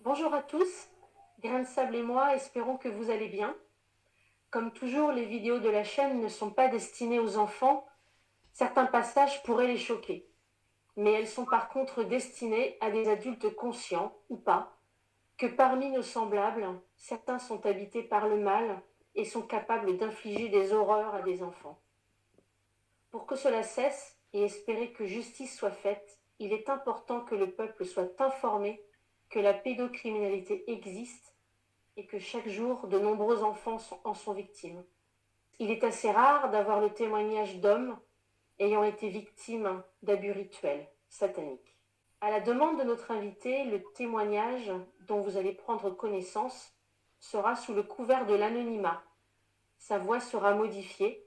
Bonjour à tous, Grain de Sable et moi espérons que vous allez bien. Comme toujours, les vidéos de la chaîne ne sont pas destinées aux enfants, certains passages pourraient les choquer. Mais elles sont par contre destinées à des adultes conscients, ou pas, que parmi nos semblables, certains sont habités par le mal et sont capables d'infliger des horreurs à des enfants. Pour que cela cesse et espérer que justice soit faite, il est important que le peuple soit informé que la pédocriminalité existe et que chaque jour, de nombreux enfants en sont victimes. Il est assez rare d'avoir le témoignage d'hommes ayant été victimes d'abus rituels sataniques. À la demande de notre invité, le témoignage dont vous allez prendre connaissance sera sous le couvert de l'anonymat. Sa voix sera modifiée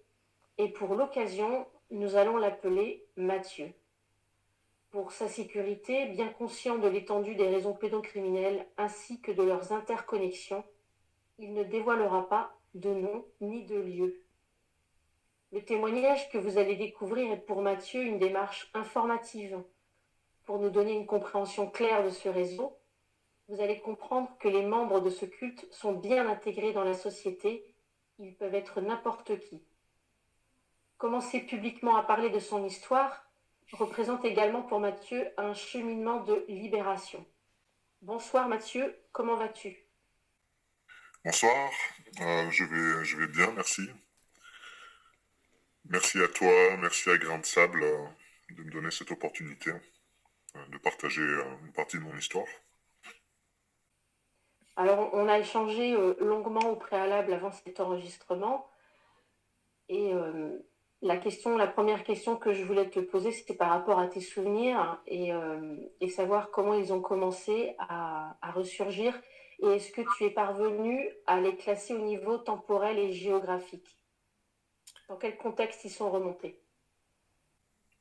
et pour l'occasion, nous allons l'appeler Mathieu. Pour sa sécurité, bien conscient de l'étendue des réseaux pédocriminels ainsi que de leurs interconnexions, il ne dévoilera pas de nom ni de lieu. Le témoignage que vous allez découvrir est pour Mathieu une démarche informative. Pour nous donner une compréhension claire de ce réseau, vous allez comprendre que les membres de ce culte sont bien intégrés dans la société, ils peuvent être n'importe qui. Commencer publiquement à parler de son histoire représente également pour Mathieu un cheminement de libération. Bonsoir Mathieu, comment vas-tu ? Bonsoir, je vais bien, merci. Merci à toi, merci à Grain de Sable de me donner cette opportunité de partager une partie de mon histoire. Alors, on a échangé longuement au préalable avant cet enregistrement et la première question que je voulais te poser, c'était par rapport à tes souvenirs et savoir comment ils ont commencé à ressurgir et est-ce que tu es parvenu à les classer au niveau temporel et géographique ? Dans quel contexte ils sont remontés ?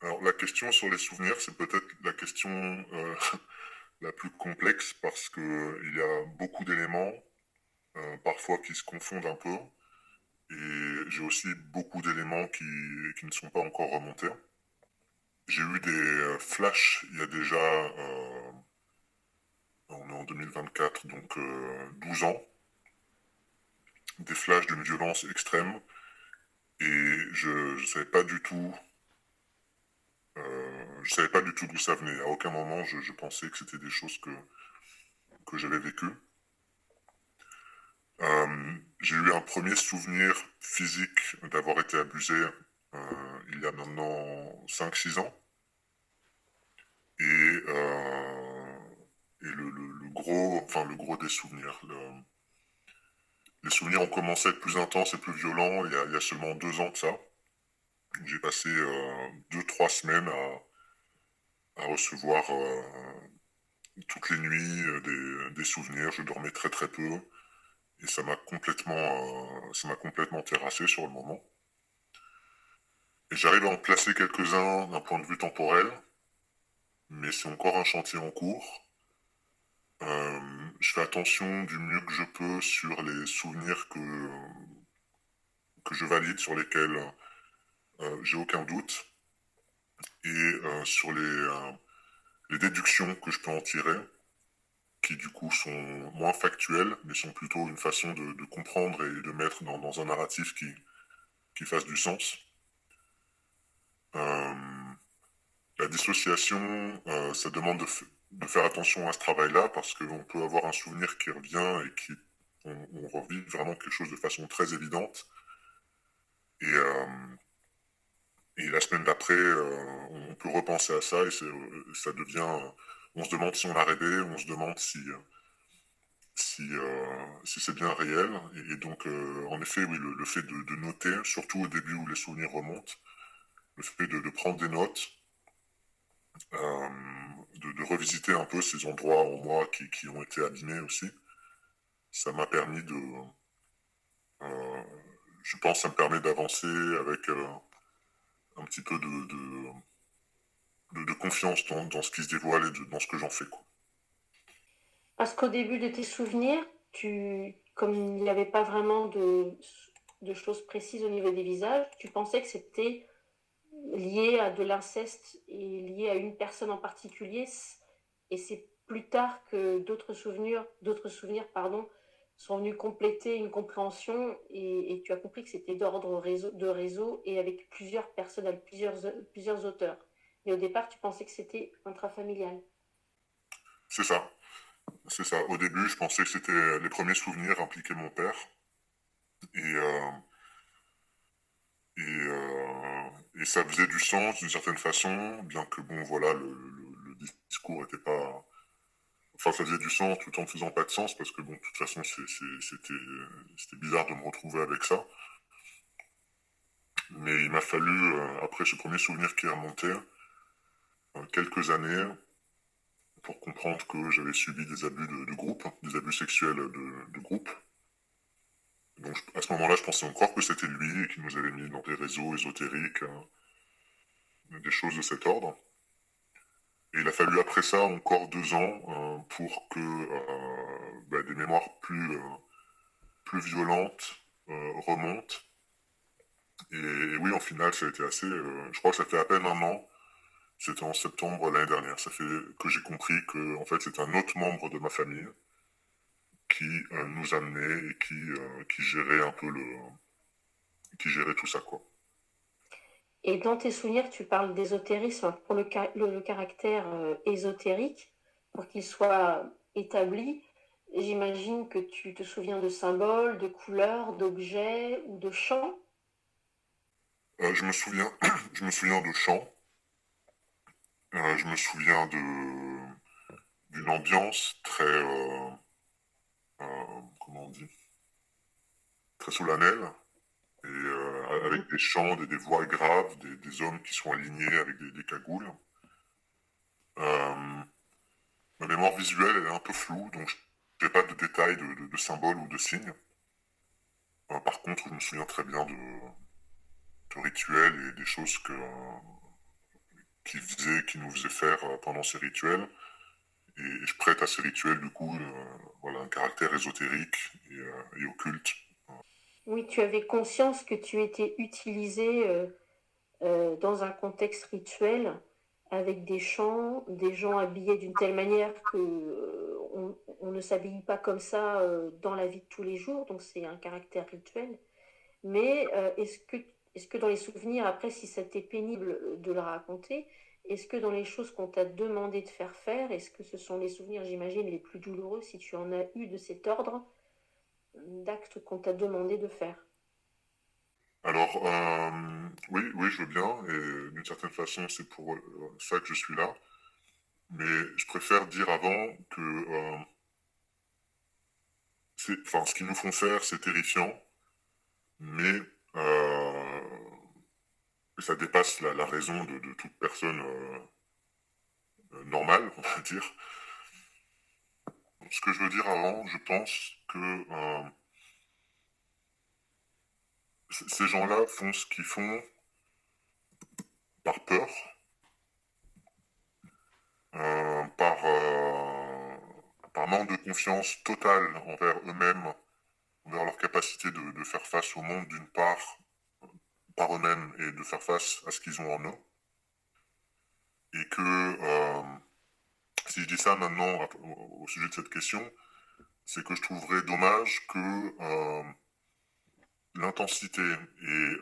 Alors la question sur les souvenirs, c'est peut-être la question la plus complexe parce que il y a beaucoup d'éléments parfois qui se confondent un peu et j'ai aussi beaucoup d'éléments qui ne sont pas encore remontés. J'ai eu des flashs il y a déjà, on est en 2024, donc 12 ans, des flashs d'une violence extrême et je savais pas du tout je savais pas du tout d'où ça venait. À aucun moment je pensais que c'était des choses que j'avais vécues. J'ai eu un premier souvenir physique d'avoir été abusé il y a maintenant 5-6 ans. Et, le gros des souvenirs. Les souvenirs ont commencé à être plus intenses et plus violents il y a seulement 2 ans de ça. J'ai passé 2-3 semaines à recevoir toutes les nuits des souvenirs. Je dormais très très peu et ça m'a complètement terrassé sur le moment. Et j'arrive à en placer quelques-uns d'un point de vue temporel, mais c'est encore un chantier en cours. Je fais attention du mieux que je peux sur les souvenirs que je valide, sur lesquels j'ai aucun doute, et sur les déductions que je peux en tirer, qui du coup sont moins factuelles, mais sont plutôt une façon de comprendre et de mettre dans un narratif qui fasse du sens. Euh, la dissociation, ça demande de faire attention à ce travail-là, parce qu'on peut avoir un souvenir qui revient et on revit vraiment quelque chose de façon très évidente. Et la semaine d'après, on peut repenser à ça et ça devient... on se demande si on l'a rêvé, on se demande si c'est bien réel. Et donc, en effet, oui, le fait de noter, surtout au début où les souvenirs remontent, le fait de prendre des notes, de revisiter un peu ces endroits en moi qui ont été abîmés aussi, ça m'a permis je pense que ça me permet d'avancer avec un petit peu de confiance dans ce qui se dévoile et dans ce que j'en fais, quoi. Parce qu'au début de tes souvenirs, comme il n'y avait pas vraiment de choses précises au niveau des visages, tu pensais que c'était lié à de l'inceste et lié à une personne en particulier. Et c'est plus tard que d'autres souvenirs, pardon, sont venus compléter une compréhension et tu as compris que c'était d'ordre réseau et avec plusieurs personnes, avec plusieurs auteurs. Mais au départ, tu pensais que c'était intrafamilial. C'est ça, c'est ça. Au début, je pensais que c'était les premiers souvenirs impliquaient mon père. Et, euh, et ça faisait du sens d'une certaine façon, bien que bon, voilà, le discours était pas. Enfin, ça faisait du sens tout en faisant pas de sens, parce que bon, de toute façon, c'était bizarre de me retrouver avec ça. Mais il m'a fallu, après ce premier souvenir qui est remonté, quelques années pour comprendre que j'avais subi des abus de groupe, des abus sexuels de groupe. Donc à ce moment-là, je pensais encore que c'était lui et qu'il nous avait mis dans des réseaux ésotériques, des choses de cet ordre. Et il a fallu après ça encore 2 ans pour que des mémoires plus violentes remontent. Et oui, en final, ça a été assez... je crois que ça fait à peine un an. C'était en septembre l'année dernière. Ça fait que j'ai compris que en fait, c'est un autre membre de ma famille qui nous amenait et qui gérait un peu qui gérait tout ça, quoi. Et dans tes souvenirs, tu parles d'ésotérisme pour le caractère ésotérique, pour qu'il soit établi. J'imagine que tu te souviens de symboles, de couleurs, d'objets ou de chants. Je me souviens, je me souviens de chants. Je me souviens d'une ambiance très, comment on dit, très solennelle, et avec des chants, des voix graves, des hommes qui sont alignés avec des cagoules. Euh, Ma mémoire visuelle elle est un peu floue, donc je n'ai pas de détails de symboles ou de signes. Par contre, je me souviens très bien de rituels et des choses qui nous faisaient faire pendant ces rituels. Et je prête à ces rituels, du coup, voilà, un caractère ésotérique et occulte. Oui, tu avais conscience que tu étais utilisé dans un contexte rituel avec des chants, des gens habillés d'une telle manière que on ne s'habille pas comme ça dans la vie de tous les jours, donc c'est un caractère rituel. Mais est-ce que dans les souvenirs, après, si ça t'est pénible de le raconter, est-ce que dans les choses qu'on t'a demandé de faire, est-ce que ce sont les souvenirs, j'imagine, les plus douloureux, si tu en as eu de cet ordre d'actes qu'on t'a demandé de faire? Alors, oui, oui, je veux bien, et d'une certaine façon, c'est pour ça que je suis là. Mais je préfère dire avant que enfin, ce qu'ils nous font faire, c'est terrifiant, mais euh, ça dépasse la raison de toute personne normale, on va dire. Ce que je veux dire avant, je pense que ces gens-là font ce qu'ils font par peur, par manque de confiance totale envers eux-mêmes, envers leur capacité de faire face au monde d'une part, par eux-mêmes, et de faire face à ce qu'ils ont en eux. Et que, si je dis ça maintenant au sujet de cette question, c'est que je trouverais dommage que l'intensité et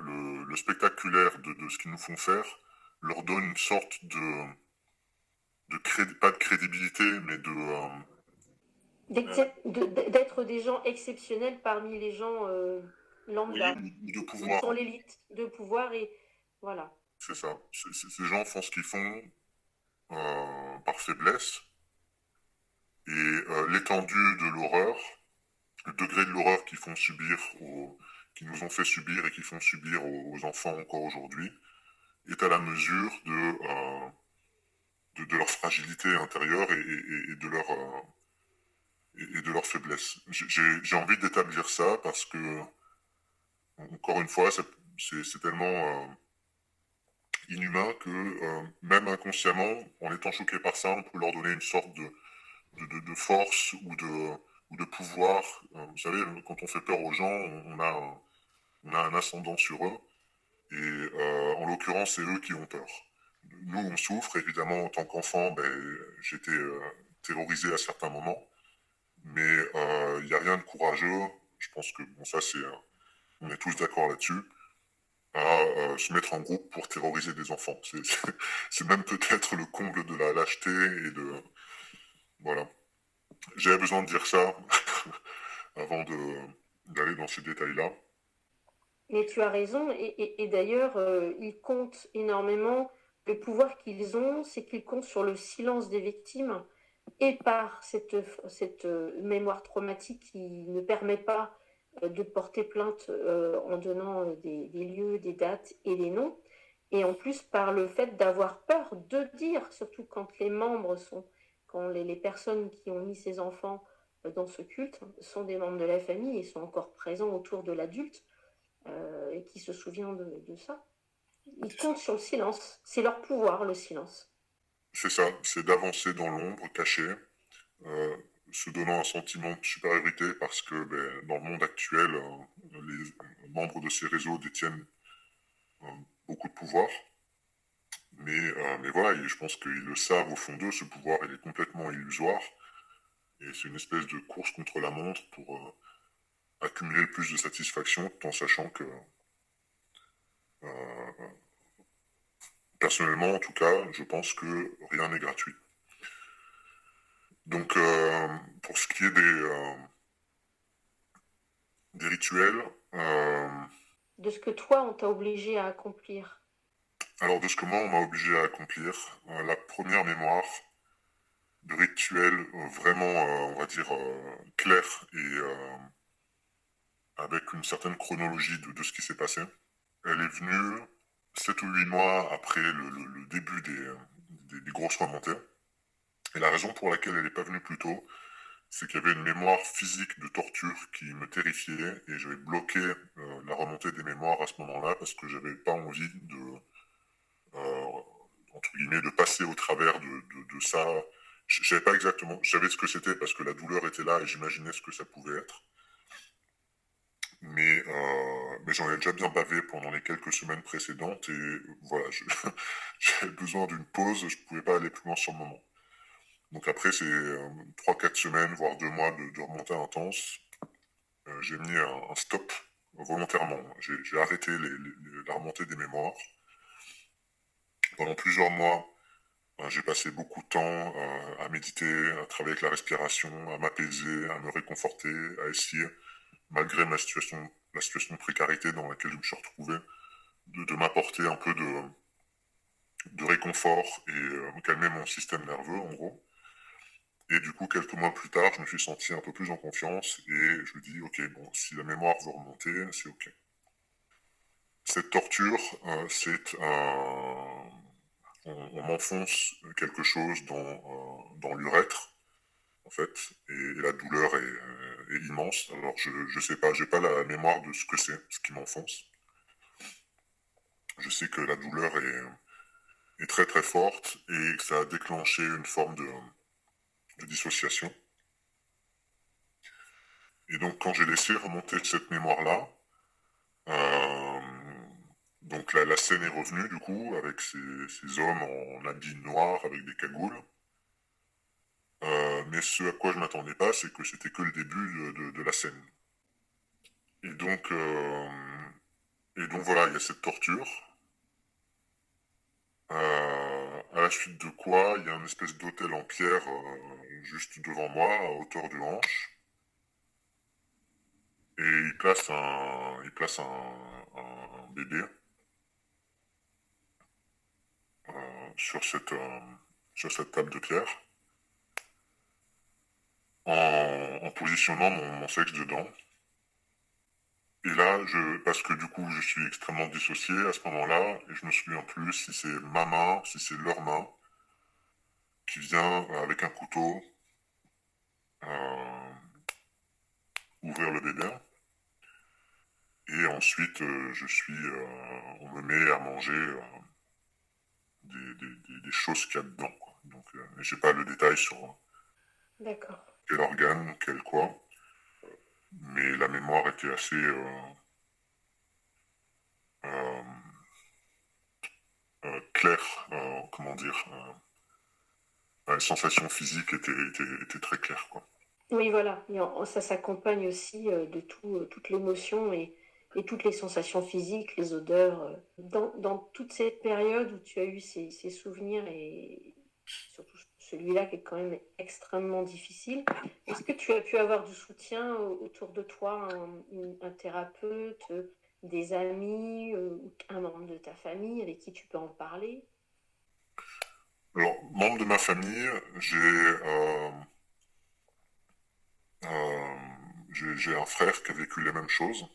le spectaculaire de ce qu'ils nous font faire leur donne une sorte pas de crédibilité, mais D'être des gens exceptionnels parmi les gens oui, lambda, de qui pouvoir. sont l'élite de pouvoir et voilà. C'est ça. Ces gens font ce qu'ils font par faiblesse, et l'étendue de l'horreur, le degré de l'horreur qui nous ont fait subir et qui font subir aux enfants encore aujourd'hui, est à la mesure de leur fragilité intérieure et de leur faiblesse. J'ai envie d'établir ça parce que, encore une fois, c'est tellement inhumain que même inconsciemment, en étant choqué par ça, on peut leur donner une sorte de force ou de pouvoir. Vous savez, quand on fait peur aux gens, on a un ascendant sur eux. Et en l'occurrence, c'est eux qui ont peur. Nous, on souffre, évidemment, en tant qu'enfant, j'étais terrorisé à certains moments, mais il n'y a rien de courageux. Je pense que bon, ça, on est tous d'accord là-dessus, à se mettre en groupe pour terroriser des enfants. C'est même peut-être le comble de la lâcheté et de... Voilà. J'avais besoin de dire ça avant d'aller dans ces détails-là. Mais tu as raison, et d'ailleurs, ils comptent énormément. Le pouvoir qu'ils ont, c'est qu'ils comptent sur le silence des victimes et par cette mémoire traumatique qui ne permet pas de porter plainte en donnant des lieux, des dates et des noms. Et en plus, par le fait d'avoir peur de dire, surtout quand les membres sont, quand les personnes qui ont mis ces enfants dans ce culte sont des membres de la famille et sont encore présents autour de l'adulte et qui se souvient de ça. Ils comptent sur le silence. C'est leur pouvoir, le silence. C'est ça, c'est d'avancer dans l'ombre, caché, euh, se donnant un sentiment de supériorité parce que dans le monde actuel, les membres de ces réseaux détiennent euh, beaucoup de pouvoir. Mais voilà, je pense qu'ils le savent au fond d'eux, ce pouvoir il est complètement illusoire. Et c'est une espèce de course contre la montre pour accumuler le plus de satisfaction, tout en sachant que, personnellement en tout cas, je pense que rien n'est gratuit. Donc, pour ce qui est des rituels, De ce que toi, on t'a obligé à accomplir. alors de ce que moi on m'a obligé à accomplir, la première mémoire de rituel vraiment, on va dire, clair et avec une certaine chronologie de ce qui s'est passé. Elle est venue 7 ou 8 mois après le début des grosses remontées. Et la raison pour laquelle elle n'est pas venue plus tôt, c'est qu'il y avait une mémoire physique de torture qui me terrifiait et j'avais bloqué la remontée des mémoires à ce moment-là parce que j'avais pas envie euh, entre guillemets, de passer au travers de ça. Je savais pas exactement, je savais ce que c'était parce que la douleur était là et j'imaginais ce que ça pouvait être. Mais j'en ai déjà bien bavé pendant les quelques semaines précédentes et voilà, j'avais besoin d'une pause, je pouvais pas aller plus loin sur le moment. Donc après ces 3-4 semaines, voire 2 mois de remontée intense, j'ai mis un stop volontairement. J'ai arrêté la remontée des mémoires. Pendant plusieurs mois, j'ai passé beaucoup de temps à méditer, à travailler avec la respiration, à m'apaiser, à me réconforter, à essayer, malgré la situation de précarité dans laquelle je me suis retrouvé, de m'apporter un peu de réconfort et calmer mon système nerveux, en gros. Et du coup, quelques mois plus tard, je me suis senti un peu plus en confiance et je me dis, ok, bon, si la mémoire veut remonter, c'est ok. Cette torture, c'est un... On m'enfonce quelque chose dans l'urètre, en fait, et la douleur est immense. Alors, je sais pas, j'ai pas la mémoire de ce que c'est, ce qui m'enfonce. Je sais que la douleur est très très forte et que ça a déclenché une forme de dissociation. Et donc, quand j'ai laissé remonter cette mémoire-là, euh, donc la scène est revenue, du coup, avec ces hommes en habits noirs, avec des cagoules. Mais ce à quoi je m'attendais pas, c'est que c'était que le début de la scène. Et donc, euh, et donc voilà, il y a cette torture. À la suite de quoi, il y a une espèce d'autel en pierre juste devant moi, à hauteur de hanche. Et il place un bébé euh, sur cette, euh, sur cette table de pierre, en positionnant mon sexe dedans. Et là, parce que du coup, je suis extrêmement dissocié à ce moment-là, et je me souviens plus si c'est ma main, si c'est leur main, qui vient avec un couteau euh, ouvrir le bébé. Et ensuite, on me met à manger des choses qu'il y a dedans, quoi. Donc, j'ai pas le détail sur D'accord. quel organe, quel quoi, mais la mémoire était assez euh, claire, comment dire, les sensations physiques étaient très claires, quoi. Oui, voilà. Ça s'accompagne aussi de toute l'émotion et toutes les sensations physiques, les odeurs. Dans toute cette période où tu as eu ces souvenirs et surtout celui-là qui est quand même extrêmement difficile, est-ce que tu as pu avoir du soutien autour de toi, un thérapeute, des amis, ou un membre de ta famille avec qui tu peux en parler? Alors, membre de ma famille, euh, j'ai un frère qui a vécu les mêmes choses,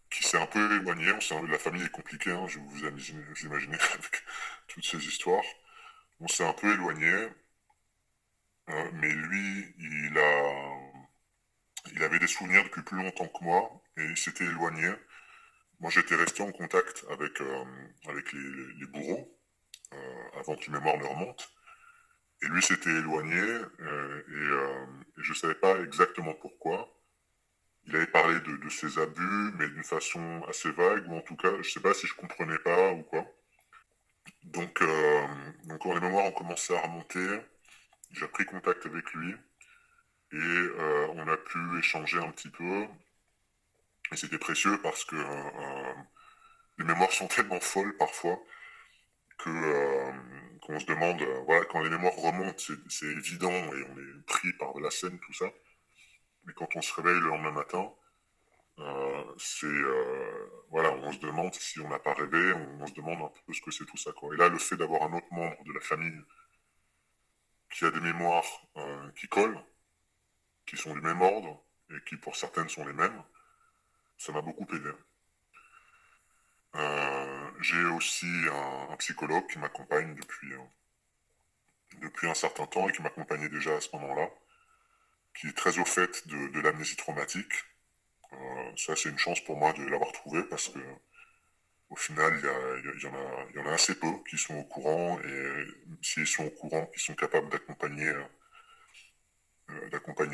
qui s'est un peu éloigné. La famille est compliquée, hein, je vous imaginez avec toutes ces histoires. On s'est un peu éloigné, mais lui, il avait des souvenirs depuis plus longtemps que moi, et il s'était éloigné. Moi, j'étais resté en contact avec les bourreaux, avant que les mémoire ne remonte. Et lui s'était éloigné, et je ne savais pas exactement pourquoi. Il avait parlé de ses abus, mais d'une façon assez vague, ou en tout cas, je ne sais pas si je comprenais pas ou quoi. Donc quand les mémoires ont commencé à remonter, j'ai pris contact avec lui, et on a pu échanger un petit peu. Et c'était précieux parce que les mémoires sont tellement folles parfois qu'on se demande, voilà, quand les mémoires remontent, c'est évident et on est pris par la scène, tout ça. Mais quand on se réveille le lendemain matin, voilà, on se demande si on n'a pas rêvé, on se demande un peu ce que c'est tout ça, quoi. Et là, le fait d'avoir un autre membre de la famille qui a des mémoires qui collent, qui sont du même ordre et qui pour certaines sont les mêmes, ça m'a beaucoup aidé. J'ai aussi un psychologue qui m'accompagne depuis un certain temps et qui m'accompagnait déjà à ce moment-là, qui est très au fait de l'amnésie traumatique. Ça, c'est une chance pour moi de l'avoir trouvé parce que au final, il y en a assez peu qui sont au courant et s'ils sont au courant, qui sont capables d'accompagner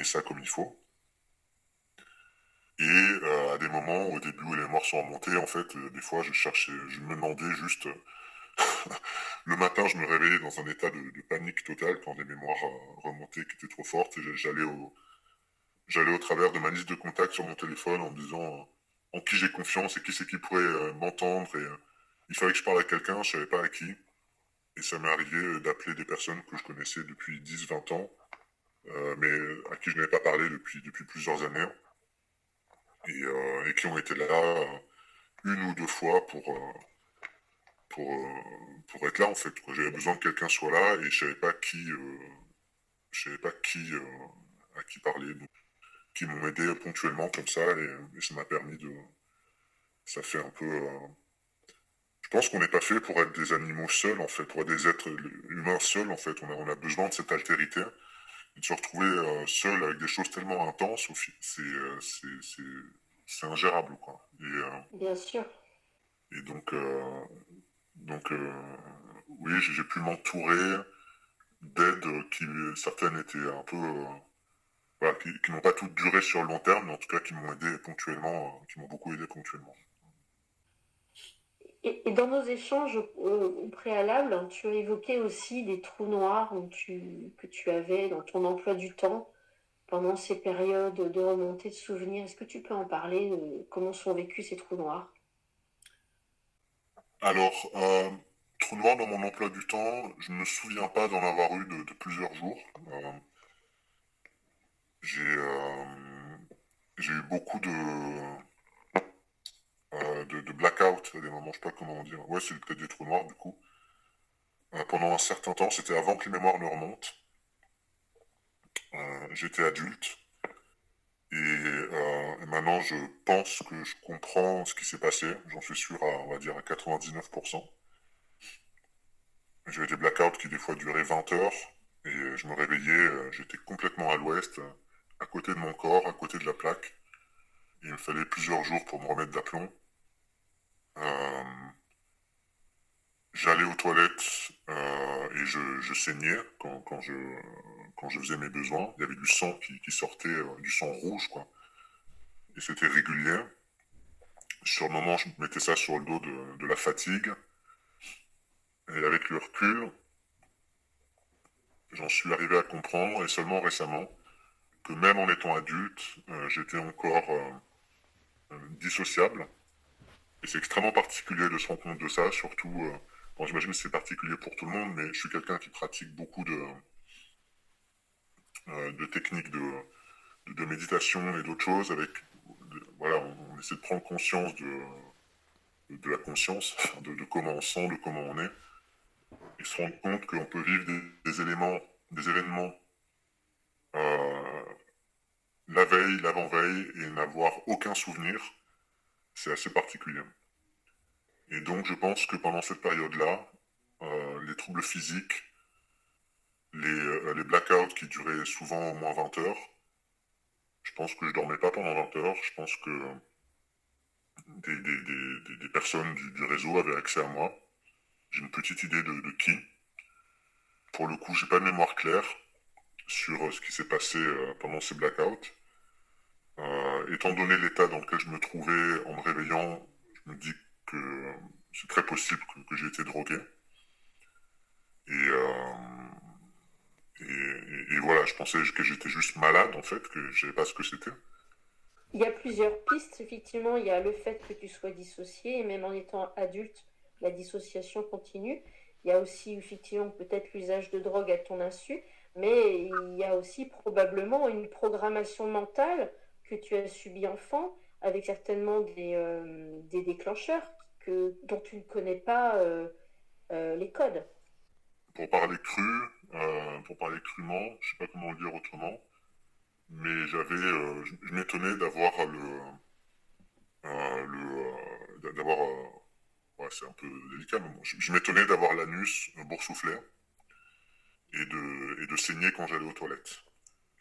ça comme il faut. Et à des moments, au début où les mémoires sont remontées, en fait, des fois, je me demandais juste. Le matin, je me réveillais dans un état de panique totale quand les mémoires remontaient qui étaient trop fortes. Et j'allais au travers de ma liste de contacts sur mon téléphone en me disant en qui j'ai confiance et qui c'est qui pourrait m'entendre. Et il fallait que je parle à quelqu'un, je savais pas à qui. Et ça m'est arrivé d'appeler des personnes que je connaissais depuis 10, 20 ans, mais à qui je n'avais pas parlé depuis plusieurs années, et qui ont été là une ou deux fois pour être là, en fait. J'avais besoin que quelqu'un soit là et je savais pas à qui parler. Donc, qui m'ont aidé ponctuellement comme ça, et ça m'a permis de... Ça fait un peu... Je pense qu'on n'est pas fait pour être des animaux seuls, en fait, pour être des êtres humains seuls, en fait. On a besoin de cette altérité. Et de se retrouver seul avec des choses tellement intenses, c'est ingérable, quoi. Bien sûr. Et donc oui, j'ai pu m'entourer d'aides qui, certaines étaient un peu... voilà, qui n'ont pas toutes duré sur le long terme, mais en tout cas qui m'ont aidé ponctuellement, qui m'ont beaucoup aidé ponctuellement. Et dans nos échanges au préalable, hein, tu as évoqué aussi des trous noirs que tu avais dans ton emploi du temps pendant ces périodes de remontée de souvenirs. Est-ce que tu peux en parler, comment sont vécus ces trous noirs? Alors, trou noir dans mon emploi du temps, je ne me souviens pas d'en avoir eu de plusieurs jours. J'ai euh, j'ai eu beaucoup de blackout à des moments, je sais pas comment on dit. Ouais, c'est peut-être des trous noirs du coup. Pendant un certain temps, c'était avant que les mémoires ne remontent. J'étais adulte et maintenant je pense que je comprends ce qui s'est passé. J'en suis sûr on va dire à 99%. J'avais des blackouts qui des fois duraient 20 heures et je me réveillais, j'étais complètement à l'ouest, à côté de mon corps, à côté de la plaque. Il me fallait plusieurs jours pour me remettre d'aplomb. Euh, J'allais aux toilettes et je saignais quand je faisais mes besoins. Il y avait du sang qui sortait, du sang rouge, quoi. Et c'était régulier. Sur le moment, je mettais ça sur le dos de la fatigue. Et avec le recul, j'en suis arrivé à comprendre, et seulement récemment, que même en étant adulte, j'étais encore dissociable. Et c'est extrêmement particulier de se rendre compte de ça, surtout, bon, j'imagine que c'est particulier pour tout le monde, mais je suis quelqu'un qui pratique beaucoup de techniques de méditation et d'autres choses avec, voilà, on essaie de prendre conscience de la conscience, de comment on sent, de comment on est, et se rendre compte qu'on peut vivre des événements euh, la veille, l'avant-veille, et n'avoir aucun souvenir, c'est assez particulier. Et donc je pense que pendant cette période-là, les troubles physiques, les blackouts qui duraient souvent au moins 20 heures, je pense que je dormais pas pendant 20 heures, je pense que des personnes du réseau avaient accès à moi. J'ai une petite idée de qui. Pour le coup, j'ai pas de mémoire claire sur ce qui s'est passé pendant ces blackouts. Étant donné l'état dans lequel je me trouvais en me réveillant, je me dis que c'est très possible que j'ai été drogué. Et, euh, et voilà, je pensais que j'étais juste malade en fait, que je savais pas ce que c'était. Il y a plusieurs pistes, effectivement. Il y a le fait que tu sois dissocié, et même en étant adulte, la dissociation continue. Il y a aussi, effectivement, peut-être l'usage de drogue à ton insu, mais il y a aussi probablement une programmation mentale que tu as subie enfant, avec certainement des déclencheurs dont tu ne connais pas les codes. Pour parler crûment, je sais pas comment le dire autrement, mais je m'étonnais d'avoir d'avoir, ouais, c'est un peu délicat, mais bon, je m'étonnais d'avoir l'anus boursouflé et de saigner quand j'allais aux toilettes.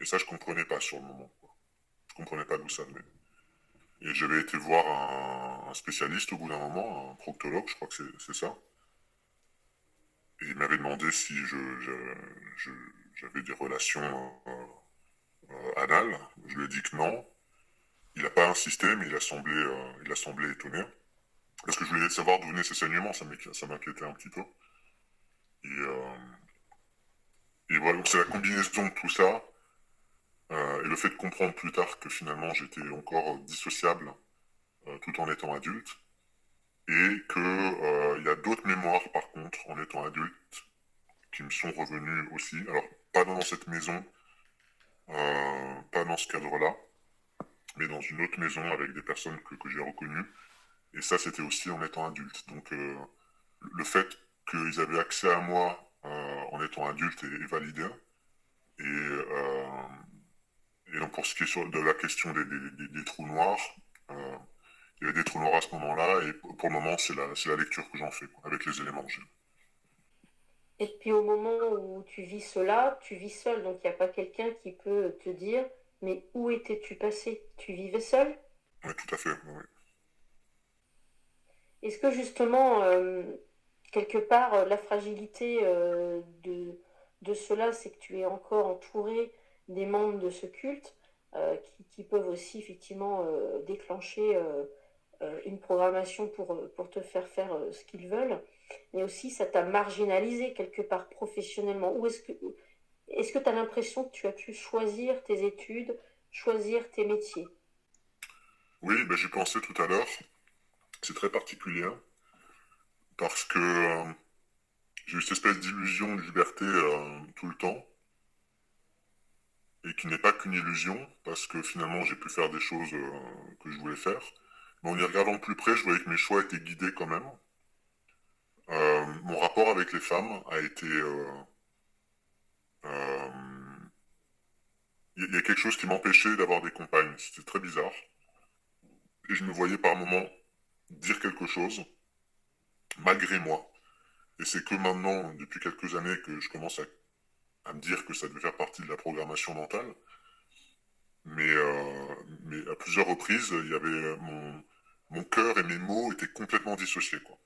Et ça, je comprenais pas sur le moment, quoi. Je comprenais pas d'où ça venait. Et j'avais été voir un spécialiste au bout d'un moment, un proctologue, je crois que c'est ça. Et il m'avait demandé si j'avais des relations anales. Je lui ai dit que non. Il n'a pas insisté, mais il a semblé étonné. Parce que je voulais savoir d'où venaient ces saignements, ça m'inquiétait un petit peu. Et, euh, et voilà, donc c'est la combinaison de tout ça, et le fait de comprendre plus tard que finalement j'étais encore dissociable tout en étant adulte, et que il y a d'autres mémoires par contre en étant adulte qui me sont revenues aussi. Alors pas dans cette maison, pas dans ce cadre-là, mais dans une autre maison avec des personnes que j'ai reconnues. Et ça, c'était aussi en étant adulte. Donc, le fait qu'ils avaient accès à moi en étant adulte est validé. Et, et donc, pour ce qui est de la question des trous noirs, euh, il y avait des trous noirs à ce moment-là. Et pour le moment, c'est la lecture que j'en fais, quoi, avec les éléments que j'ai. Et puis au moment où tu vis cela, tu vis seul, donc il n'y a pas quelqu'un qui peut te dire, mais où étais-tu passé? Tu vivais seul? Oui, tout à fait. Oui. Est-ce que justement, quelque part, la fragilité de cela, c'est que tu es encore entouré des membres de ce culte qui peuvent aussi effectivement déclencher une programmation pour te faire faire ce qu'ils veulent, mais aussi ça t'a marginalisé quelque part professionnellement. Ou est-ce que tu as l'impression que tu as pu choisir tes études, choisir tes métiers? Oui, ben, j'y pensais tout à l'heure. C'est très particulier parce que j'ai eu cette espèce d'illusion de liberté tout le temps. Et qui n'est pas qu'une illusion, parce que finalement j'ai pu faire des choses que je voulais faire. Mais en y regardant de plus près, je voyais que mes choix étaient guidés quand même. Mon rapport avec les femmes a été... euh, il y a quelque chose qui m'empêchait d'avoir des compagnes. C'était très bizarre. Et je me voyais par moments dire quelque chose, malgré moi. Et c'est que maintenant, depuis quelques années, que je commence à me dire que ça devait faire partie de la programmation mentale. Mais à plusieurs reprises, il y avait mon cœur et mes mots étaient complètement dissociés, quoi.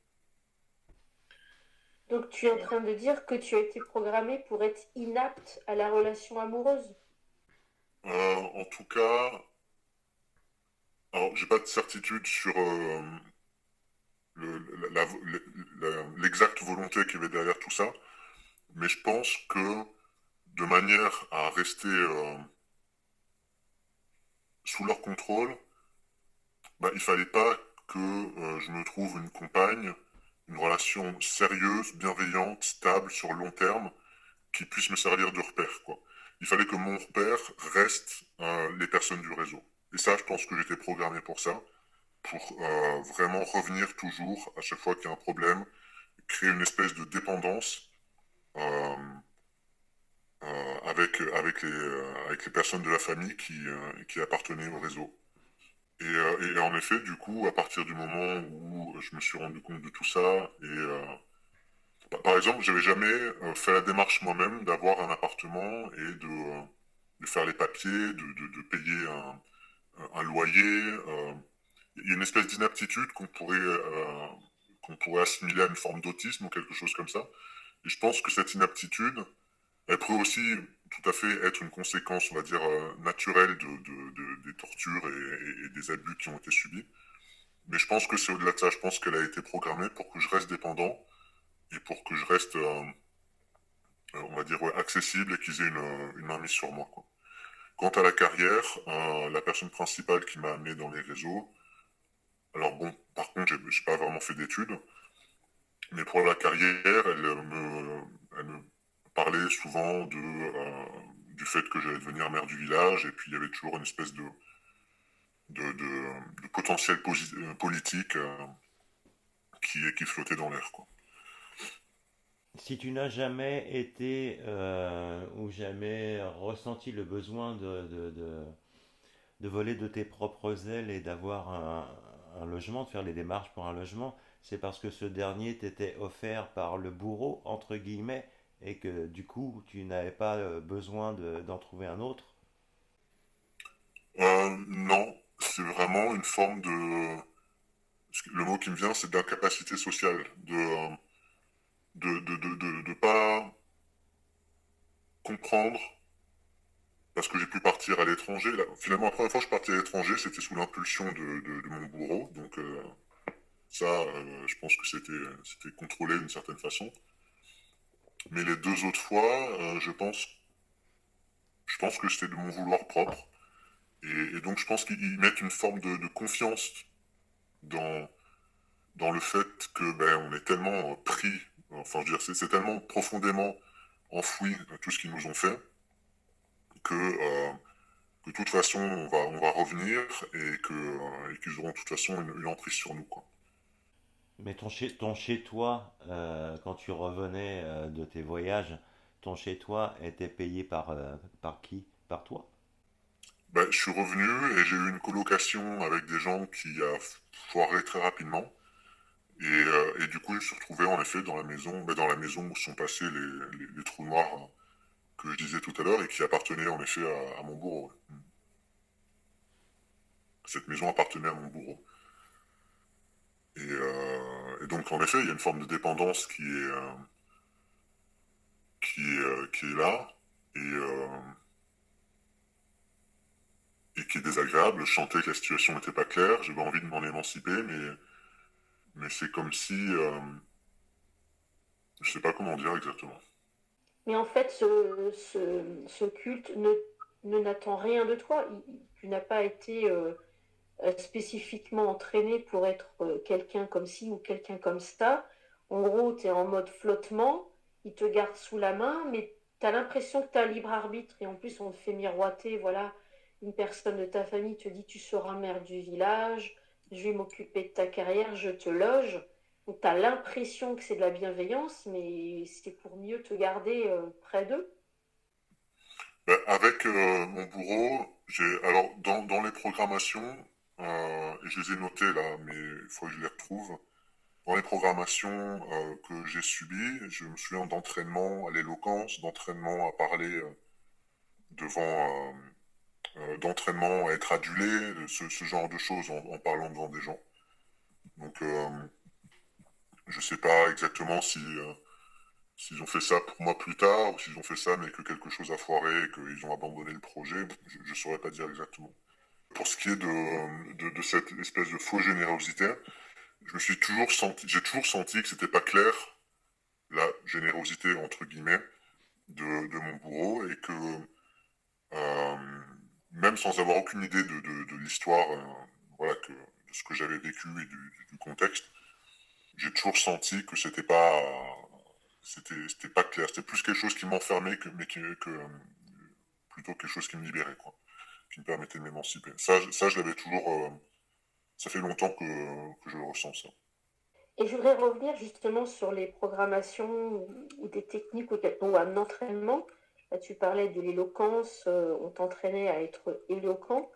Donc tu es en train de dire que tu as été programmé pour être inapte à la relation amoureuse. En tout cas, alors j'ai pas de certitude sur l'exacte volonté qu'il y avait derrière tout ça, mais je pense que de manière à rester sous leur contrôle, bah, il fallait pas que je me trouve une compagne, une relation sérieuse, bienveillante, stable, sur le long terme, qui puisse me servir de repère, quoi. Il fallait que mon repère reste les personnes du réseau. Et ça, je pense que j'étais programmé pour ça, pour vraiment revenir toujours, à chaque fois qu'il y a un problème, créer une espèce de dépendance euh, avec les personnes de la famille qui appartenaient au réseau. Et en effet, du coup, à partir du moment où je me suis rendu compte de tout ça, par exemple, j'avais jamais fait la démarche moi-même d'avoir un appartement et de faire les papiers, de payer un loyer. Il y a une espèce d'inaptitude qu'on pourrait assimiler à une forme d'autisme ou quelque chose comme ça. Et je pense que cette inaptitude, elle peut aussi tout à fait être une conséquence, on va dire, naturelle des tortures et des abus qui ont été subis. Mais je pense que c'est au-delà de ça. Je pense qu'elle a été programmée pour que je reste dépendant et pour que je reste, on va dire, ouais, accessible et qu'ils aient une main mise sur moi, quoi. Quant à la carrière, la personne principale qui m'a amené dans les réseaux, alors bon, par contre, j'ai pas vraiment fait d'études, mais pour la carrière, elle me parlait souvent du fait que j'allais devenir maire du village, et puis il y avait toujours une espèce de potentiel politique qui flottait dans l'air, quoi. Si tu n'as jamais été ou jamais ressenti le besoin de voler de tes propres ailes et d'avoir un logement, de faire les démarches pour un logement, c'est parce que ce dernier t'était offert par le bourreau, entre guillemets, et que du coup tu n'avais pas besoin d'en trouver un autre. Non, c'est vraiment une forme de... Le mot qui me vient, c'est d'incapacité sociale, de pas comprendre, parce que j'ai pu partir à l'étranger. Finalement, la première fois que je suis parti à l'étranger, c'était sous l'impulsion de mon bourreau, donc ça, je pense que c'était contrôlé d'une certaine façon. Mais les deux autres fois, je pense que c'était de mon vouloir propre. Et donc je pense qu'ils mettent une forme de confiance dans, dans le fait que ben, on est tellement pris, enfin je veux dire, c'est tellement profondément enfoui tout ce qu'ils nous ont fait que de toute façon on va revenir et qu'ils auront de toute façon une emprise sur nous, quoi. Mais ton chez-toi, quand tu revenais de tes voyages, ton chez-toi était payé par qui? Par toi? Ben, je suis revenu et j'ai eu une colocation avec des gens qui a foiré très rapidement. Et du coup, je me suis retrouvé en effet dans la maison où sont passés les trous noirs que je disais tout à l'heure et qui appartenaient en effet à mon bourreau. Cette maison appartenait à mon bourreau. Et donc, en effet, il y a une forme de dépendance qui est là et qui est désagréable. Je sentais que la situation n'était pas claire, j'avais envie de m'en émanciper, mais c'est comme si... je sais pas comment dire exactement. Mais en fait, ce culte n'attend rien de toi. Tu n'as pas été spécifiquement entraîné pour être quelqu'un comme ci ou quelqu'un comme ça. En gros, tu es en mode flottement, il te garde sous la main, mais tu as l'impression que tu as un libre arbitre. Et en plus, on te fait miroiter, voilà, une personne de ta famille te dit tu seras maire du village, je vais m'occuper de ta carrière, je te loge. Donc tu as l'impression que c'est de la bienveillance, mais c'est pour mieux te garder près d'eux. Ben, avec mon bourreau, alors dans les programmations, je les ai notées là, mais il faut que je les retrouve. Dans les programmations que j'ai subies, je me souviens d'entraînement à l'éloquence, d'entraînement à parler devant, d'entraînement à être adulé, ce genre de choses en parlant devant des gens. Donc je sais pas exactement si s'ils ont fait ça pour moi plus tard ou s'ils ont fait ça mais que quelque chose a foiré et qu'ils ont abandonné le projet, je saurais pas dire exactement. Pour ce qui est de cette espèce de fausse générosité, j'ai toujours senti que c'était pas clair, la générosité entre guillemets, de mon bourreau et que euh, même sans avoir aucune idée de l'histoire, voilà, de ce que j'avais vécu et du contexte, j'ai toujours senti que c'était pas clair. C'était plus quelque chose qui m'enfermait que plutôt quelque chose qui me libérait, quoi, qui me permettait de m'émanciper. Ça, je l'avais toujours. Ça fait longtemps que je le ressens, ça. Et je voudrais revenir justement sur les programmations ou des techniques ou un entraînement. Là, tu parlais de l'éloquence, on t'entraînait à être éloquent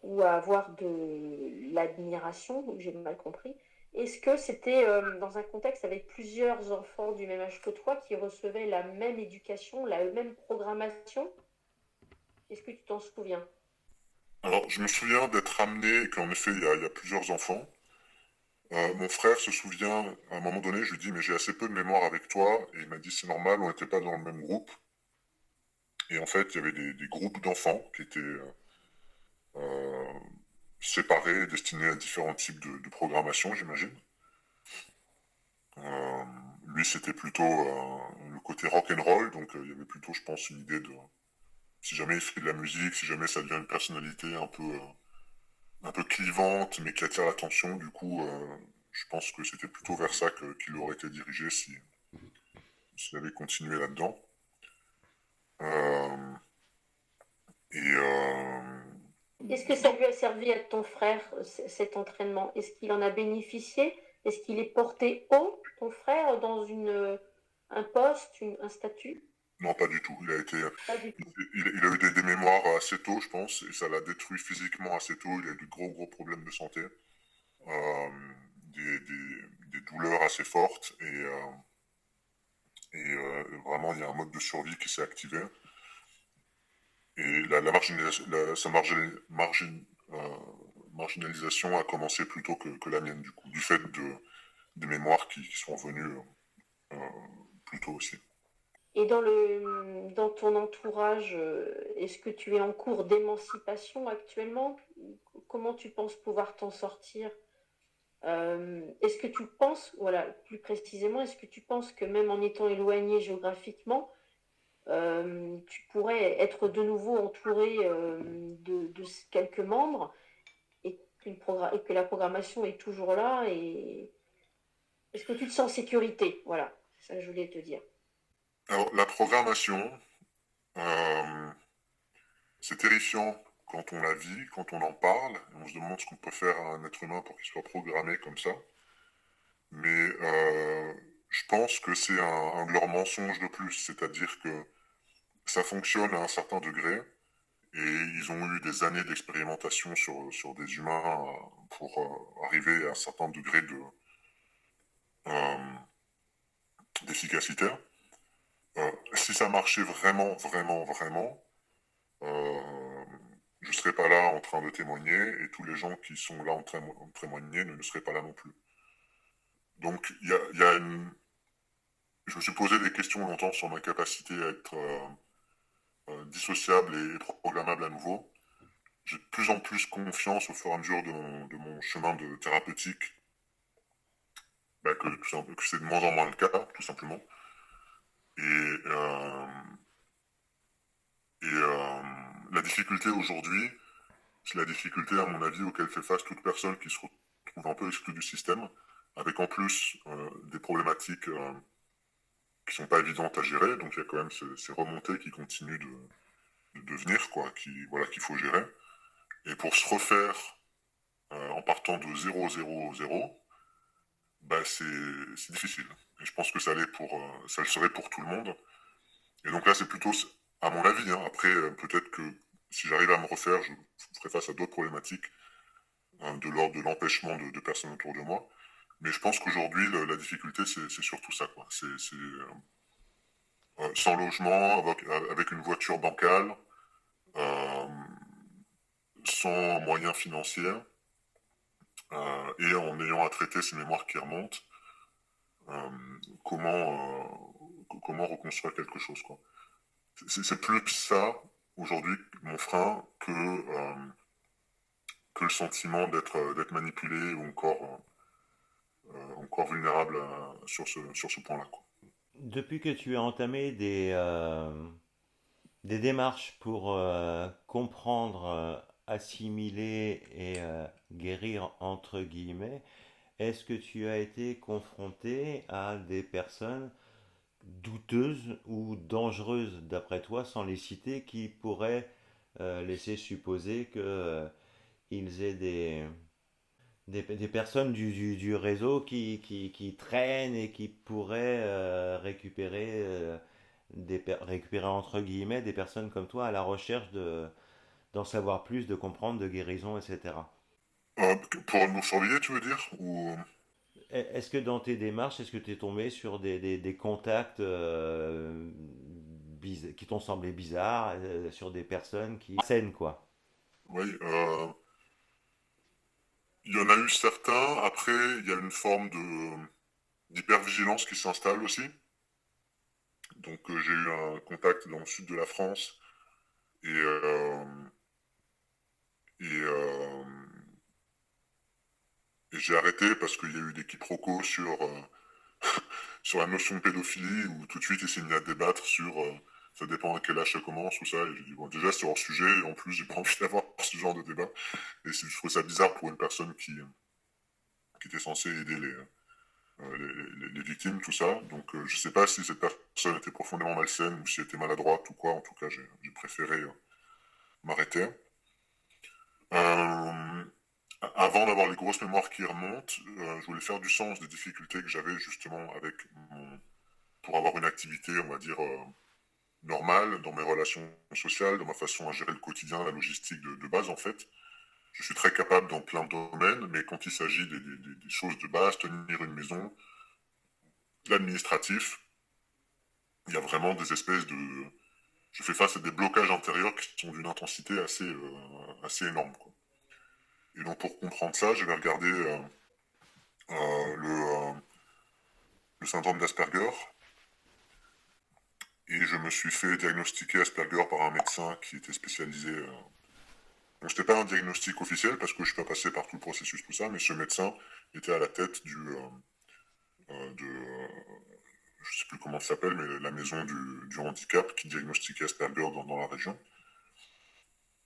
ou à avoir de l'admiration, ou j'ai mal compris. Est-ce que c'était dans un contexte avec plusieurs enfants du même âge que toi qui recevaient la même éducation, la même programmation? Est-ce que tu t'en souviens? Alors, je me souviens d'être amené et qu'en effet, il y a plusieurs enfants. Mon frère se souvient, à un moment donné, je lui dis, mais j'ai assez peu de mémoire avec toi. Et il m'a dit, c'est normal, on n'était pas dans le même groupe. Et en fait, il y avait des groupes d'enfants qui étaient euh, séparés, destinés à différents types de programmation, j'imagine. Euh, Lui, c'était plutôt le côté rock and roll, donc il y avait plutôt, je pense, une idée de si jamais il fait de la musique, si jamais ça devient une personnalité un peu clivante, mais qui attire l'attention, du coup, je pense que c'était plutôt vers ça qu'il aurait été dirigé s'il avait continué là-dedans. Euh, et Est-ce que ça lui a servi à ton frère, cet entraînement? Est-ce qu'il en a bénéficié? Est-ce qu'il est porté haut, ton frère, dans un poste, un statut? non, pas du tout. Pas du tout. Il a eu des mémoires assez tôt, je pense, et ça l'a détruit physiquement assez tôt. Il a eu de gros problèmes de santé, euh, des douleurs assez fortes, vraiment, il y a un mode de survie qui s'est activé. Et sa marginalisation a commencé plutôt que la mienne, du coup, du fait des mémoires qui sont venues euh, plus tôt aussi. Et dans ton entourage, est-ce que tu es en cours d'émancipation actuellement? Comment tu penses pouvoir t'en sortir? Est-ce que tu penses, voilà, plus précisément, est-ce que tu penses que même en étant éloigné géographiquement, tu pourrais être de nouveau entouré de quelques membres et que la programmation est toujours là et est-ce que tu te sens en sécurité? Voilà, c'est ça que je voulais te dire. Alors, la programmation, euh, c'est terrifiant quand on la vit, quand on en parle, et on se demande ce qu'on peut faire à un être humain pour qu'il soit programmé comme ça. Mais je pense que c'est leur mensonge de plus, c'est-à-dire que ça fonctionne à un certain degré, et ils ont eu des années d'expérimentation sur des humains pour arriver à un certain degré euh, d'efficacité. Si ça marchait vraiment, euh, je ne serais pas là en train de témoigner et tous les gens qui sont là en train de témoigner ne seraient pas là non plus. Donc il y a je me suis posé des questions longtemps sur ma capacité à être dissociable et programmable à nouveau. J'ai de plus en plus confiance au fur et à mesure de mon chemin de thérapeutique bah, que c'est de moins en moins le cas, tout simplement. Et, euh, et la difficulté aujourd'hui, c'est la difficulté, à mon avis, auquel fait face toute personne qui se retrouve un peu exclue du système, avec en plus des problématiques qui sont pas évidentes à gérer. Donc il y a quand même ces remontées qui continuent de devenir, quoi, voilà, qu'il faut gérer. Et pour se refaire en partant de 0, bah c'est difficile. Et je pense que ça le serait pour tout le monde. Et donc là, c'est plutôt, à mon avis, hein, après, peut-être que si j'arrive à me refaire, je ferai face à d'autres problématiques hein, de l'ordre de l'empêchement de personnes autour de moi. Mais je pense qu'aujourd'hui, la difficulté, c'est surtout ça, quoi. C'est sans logement, avec une voiture bancale, euh, sans moyens financiers, et en ayant à traiter ces mémoires qui remontent, euh, comment reconstruire quelque chose, quoi. C'est plus ça, aujourd'hui, mon frein, que le sentiment d'être manipulé ou encore vulnérable sur ce point-là, quoi. Depuis que tu as entamé des démarches pour comprendre, assimiler et guérir entre guillemets, est-ce que tu as été confronté à des personnes douteuses ou dangereuses d'après toi, sans les citer, qui pourraient laisser supposer que ils aient des personnes du réseau qui traînent et qui pourraient récupérer, récupérer entre guillemets des personnes comme toi à la recherche d'en savoir plus, de comprendre, de guérison, etc. Pour nous surveiller, tu veux dire? Ou... Est-ce que dans tes démarches, est-ce que tu es tombé sur des contacts qui t'ont semblé bizarres, sur des personnes qui scènent quoi? Oui, il y en a eu certains. Après, il y a une forme de d'hypervigilance qui s'installe aussi. Donc, j'ai eu un contact dans le sud de la France et, euh, et, euh, et j'ai arrêté parce qu'il y a eu des quiproquos sur la notion de pédophilie où tout de suite il s'est mis à débattre sur ça dépend à quel âge ça commence ou ça. Et j'ai dit, bon, déjà c'est hors sujet et en plus j'ai pas envie d'avoir ce genre de débat. Et je trouve ça bizarre pour une personne qui était censée aider les victimes, tout ça. Donc je sais pas si cette personne était profondément malsaine ou si elle était maladroite ou quoi. En tout cas, j'ai préféré m'arrêter. Euh, Avant d'avoir les grosses mémoires qui remontent, je voulais faire du sens des difficultés que j'avais justement avec pour avoir une activité, on va dire, normale dans mes relations sociales, dans ma façon à gérer le quotidien, la logistique de base en fait. Je suis très capable dans plein de domaines, mais quand il s'agit des choses de base, tenir une maison, l'administratif, il y a vraiment des espèces de... Je fais face à des blocages intérieurs qui sont d'une intensité assez énorme, quoi. Et donc pour comprendre ça, j'avais regardé euh, le, euh, le syndrome d'Asperger, et je me suis fait diagnostiquer Asperger par un médecin qui était spécialisé. Donc c'était pas un diagnostic officiel parce que je suis pas passé par tout le processus, tout ça, mais ce médecin était à la tête je sais plus comment ça s'appelle, mais la maison du handicap qui diagnostiquait Asperger dans la région.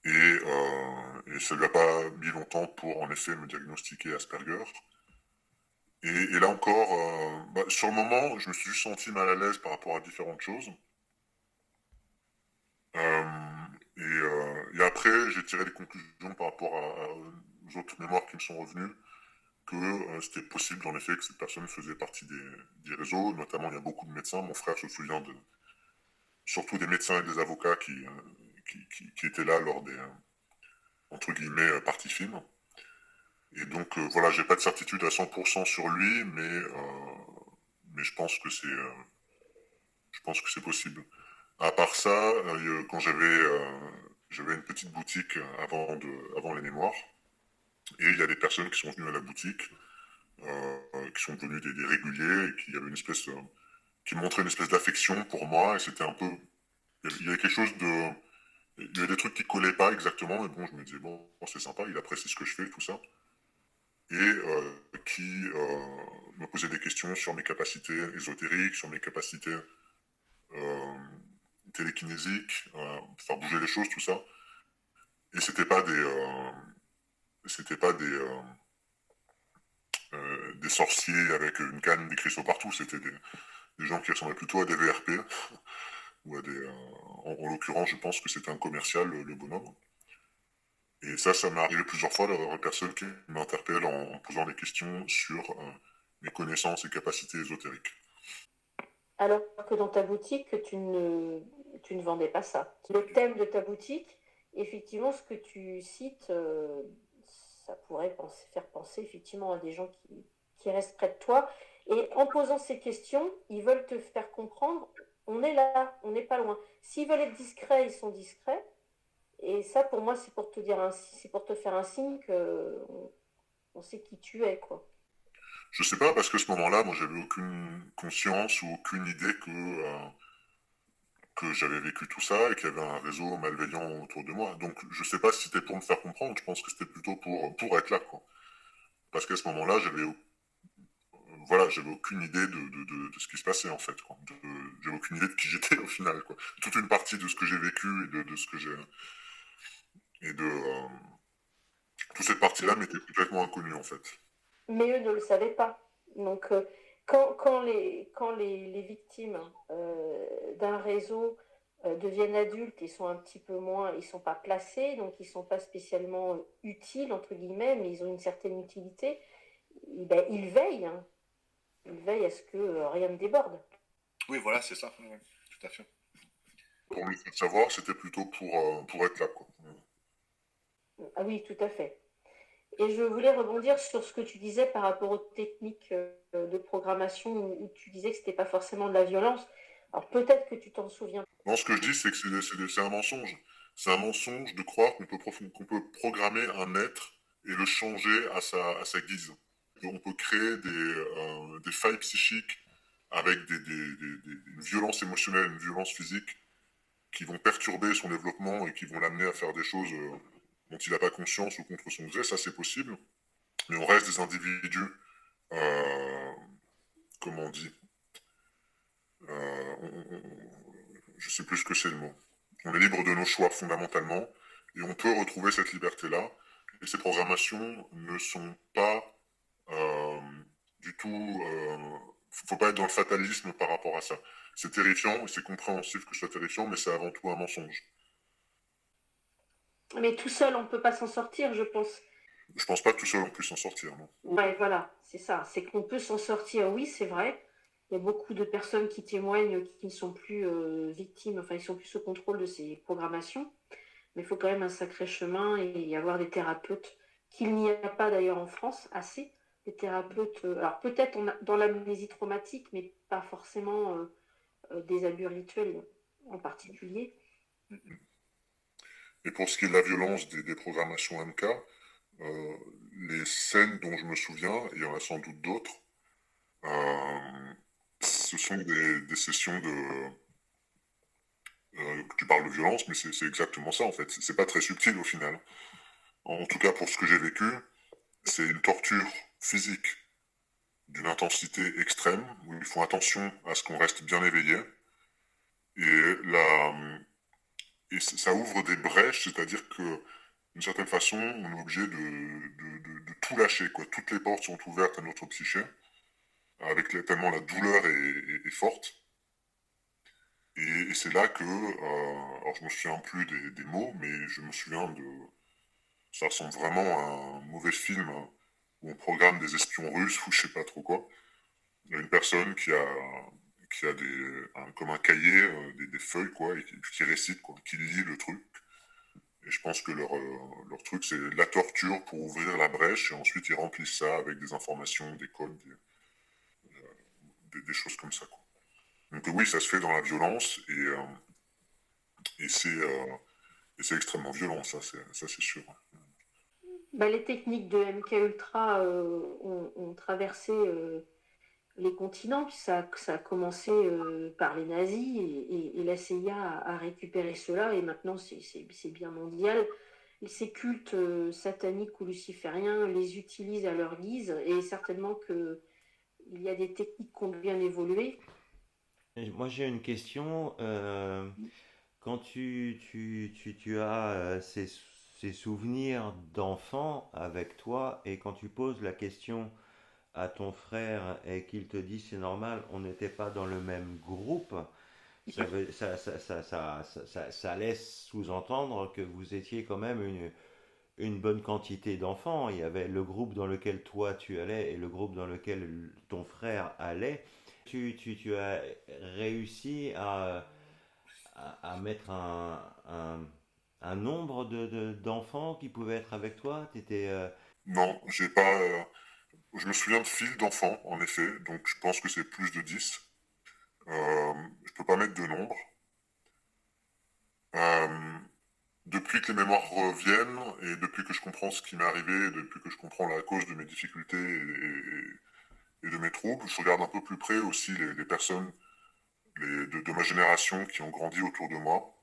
Et ça lui a pas mis longtemps pour en effet me diagnostiquer Asperger. Et là encore, sur le moment, je me suis juste senti mal à l'aise par rapport à différentes choses. Euh, et après, j'ai tiré des conclusions par rapport aux autres mémoires qui me sont revenues, que c'était possible en effet que cette personne faisait partie des réseaux. Notamment, il y a beaucoup de médecins. Mon frère se souvient surtout des médecins et des avocats qui étaient là lors des, entre guillemets, parties fines. Et donc, voilà, j'ai pas de certitude à 100% sur lui, mais je pense que c'est possible. À part ça, quand j'avais une petite boutique avant les mémoires, et il y a des personnes qui sont venues à la boutique, qui sont devenus des réguliers, et qui montraient une espèce d'affection pour moi, et c'était un peu, il y avait quelque chose de, il y avait des trucs qui collaient pas exactement, mais bon, je me disais, bon, c'est sympa, il apprécie ce que je fais, tout ça. Et qui me posait des questions sur mes capacités ésotériques, sur mes capacités euh, télékinésiques, faire bouger les choses, tout ça. Et c'était pas des sorciers avec une canne, des cristaux partout, c'était des gens qui ressemblaient plutôt à des VRP, ou à en l'occurrence, je pense que c'était un commercial, le bonhomme. Et ça m'est arrivé plusieurs fois d'avoir des personnes qui m'interpellent en posant des questions sur mes connaissances et capacités ésotériques. Alors que dans ta boutique, tu ne vendais pas ça. Le thème de ta boutique, effectivement, ce que tu cites, ça pourrait faire penser effectivement à des gens qui restent près de toi. Et en posant ces questions, ils veulent te faire comprendre, on est là, on n'est pas loin. S'ils veulent être discrets, ils sont discrets. Et ça, pour moi, c'est pour te dire c'est pour te faire un signe que on sait qui tu es, quoi. Je sais pas, parce que à ce moment-là, moi, j'avais aucune conscience ou aucune idée que j'avais vécu tout ça et qu'il y avait un réseau malveillant autour de moi. Donc, je sais pas si c'était pour me faire comprendre, je pense que c'était plutôt pour être là, quoi. Parce qu'à ce moment-là, j'avais voilà, j'avais aucune idée de ce qui se passait en fait, quoi. J'avais aucune idée de qui j'étais au final, quoi. Toute une partie de ce que j'ai vécu et de ce que j'ai et de toute cette partie-là m'était complètement inconnue en fait. Mais eux ne le savaient pas. Donc, quand les victimes d'un réseau deviennent adultes et sont un petit peu moins, ils sont pas placés, donc ils sont pas spécialement utiles entre guillemets, mais ils ont une certaine utilité. Ben, ils veillent, hein. Ils veillent à ce que rien ne déborde. Oui, voilà, c'est ça. Ouais, tout à fait. Pour lui faire savoir, c'était plutôt pour être là, quoi. Ah oui, tout à fait. Et je voulais rebondir sur ce que tu disais par rapport aux techniques de programmation où tu disais que c'était pas forcément de la violence. Alors peut-être que tu t'en souviens. Non, ce que je dis, c'est que c'est un mensonge. C'est un mensonge de croire qu'on peut programmer un être et le changer à sa guise. On peut créer des failles psychiques avec une violence émotionnelle, une violence physique qui vont perturber son développement et qui vont l'amener à faire des choses dont il n'a pas conscience ou contre son gré. Ça, c'est possible. Mais on reste des individus, euh, comment on dit, euh, on, on, je sais plus ce que c'est le mot. On est libre de nos choix fondamentalement et on peut retrouver cette liberté-là. Et ces programmations ne sont pas euh, du tout. Faut pas être dans le fatalisme par rapport à ça. C'est terrifiant et c'est compréhensif que ce soit terrifiant, mais c'est avant tout un mensonge. Mais tout seul, on ne peut pas s'en sortir, je pense. Je pense pas que tout seul on puisse s'en sortir, non. Ouais, voilà, c'est ça. C'est qu'on peut s'en sortir, oui, c'est vrai. Il y a beaucoup de personnes qui témoignent qui ne sont plus victimes, enfin, ils sont plus sous contrôle de ces programmations. Mais il faut quand même un sacré chemin et y avoir des thérapeutes qu'il n'y a pas d'ailleurs en France assez. Des thérapeutes, alors peut-être dans l'amnésie traumatique, mais pas forcément des abus rituels en particulier. Et pour ce qui est de la violence des programmations MK, les scènes dont je me souviens, il y en a sans doute d'autres, ce sont des sessions tu parles de violence, mais c'est exactement ça en fait. C'est pas très subtil au final. En tout cas, pour ce que j'ai vécu, c'est une torture physique d'une intensité extrême, où ils font attention à ce qu'on reste bien éveillé. Et, et ça ouvre des brèches, c'est-à-dire que d'une certaine façon, on est obligé de tout lâcher, quoi. Toutes les portes sont ouvertes à notre psyché, tellement la douleur est forte. Et c'est là que, alors je me souviens plus des mots, mais je me souviens ça ressemble vraiment à un mauvais film où on programme des espions russes ou je sais pas trop quoi. Il y a une personne qui a comme un cahier, des feuilles quoi, et qui récite quoi, qui lit le truc. Et je pense que leur truc c'est la torture pour ouvrir la brèche et ensuite ils remplissent ça avec des informations, des codes, des choses comme ça quoi. Donc oui, ça se fait dans la violence et c'est extrêmement violent, ça c'est sûr. Bah, les techniques de MK Ultra ont traversé les continents. Ça a commencé par les nazis et la CIA a récupéré cela et maintenant c'est bien mondial. Ces cultes sataniques ou lucifériens les utilisent à leur guise et certainement qu'il y a des techniques qui ont bien évolué. Et moi j'ai une question. Quand tu as ces souvenirs d'enfant avec toi et quand tu poses la question à ton frère et qu'il te dit c'est normal, on n'était pas dans le même groupe, ça laisse sous-entendre que vous étiez quand même une bonne quantité d'enfants. Il y avait le groupe dans lequel toi tu allais et le groupe dans lequel ton frère allait. Tu as réussi à mettre un nombre d'enfants qui pouvaient être avec toi. T'étais, Non, j'ai pas. Je me souviens de fils d'enfants, en effet, donc je pense que c'est plus de 10. Je peux pas mettre de nombre. Euh, Depuis que les mémoires reviennent et depuis que je comprends ce qui m'est arrivé, et depuis que je comprends la cause de mes difficultés et de mes troubles, je regarde un peu plus près aussi les personnes de ma génération qui ont grandi autour de moi.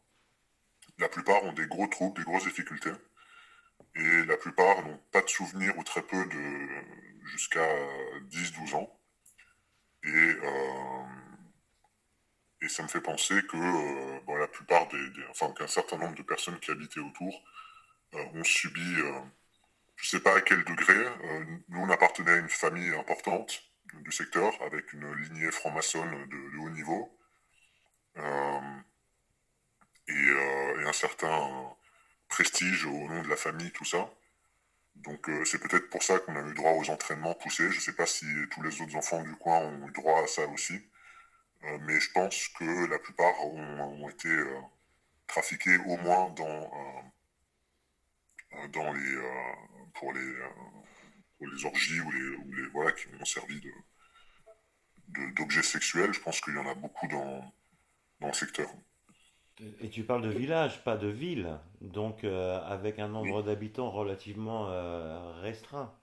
La plupart ont des gros troubles, des grosses difficultés. Et la plupart n'ont pas de souvenirs ou très peu jusqu'à 10-12 ans. Et, et ça me fait penser que bon, la plupart enfin qu'un certain nombre de personnes qui habitaient autour ont subi, je sais pas à quel degré, nous on appartenait à une famille importante du secteur avec une lignée franc-maçonne de haut niveau euh, et un certain prestige au nom de la famille, tout ça. Donc c'est peut-être pour ça qu'on a eu droit aux entraînements poussés. Je ne sais pas si tous les autres enfants du coin ont eu droit à ça aussi. Mais je pense que la plupart ont été trafiqués au moins dans pour les orgies ou les voilà, qui ont servi d'objets sexuels. Je pense qu'il y en a beaucoup dans le secteur. Et tu parles de village, pas de ville, donc avec un Oui, nombre d'habitants relativement restreint.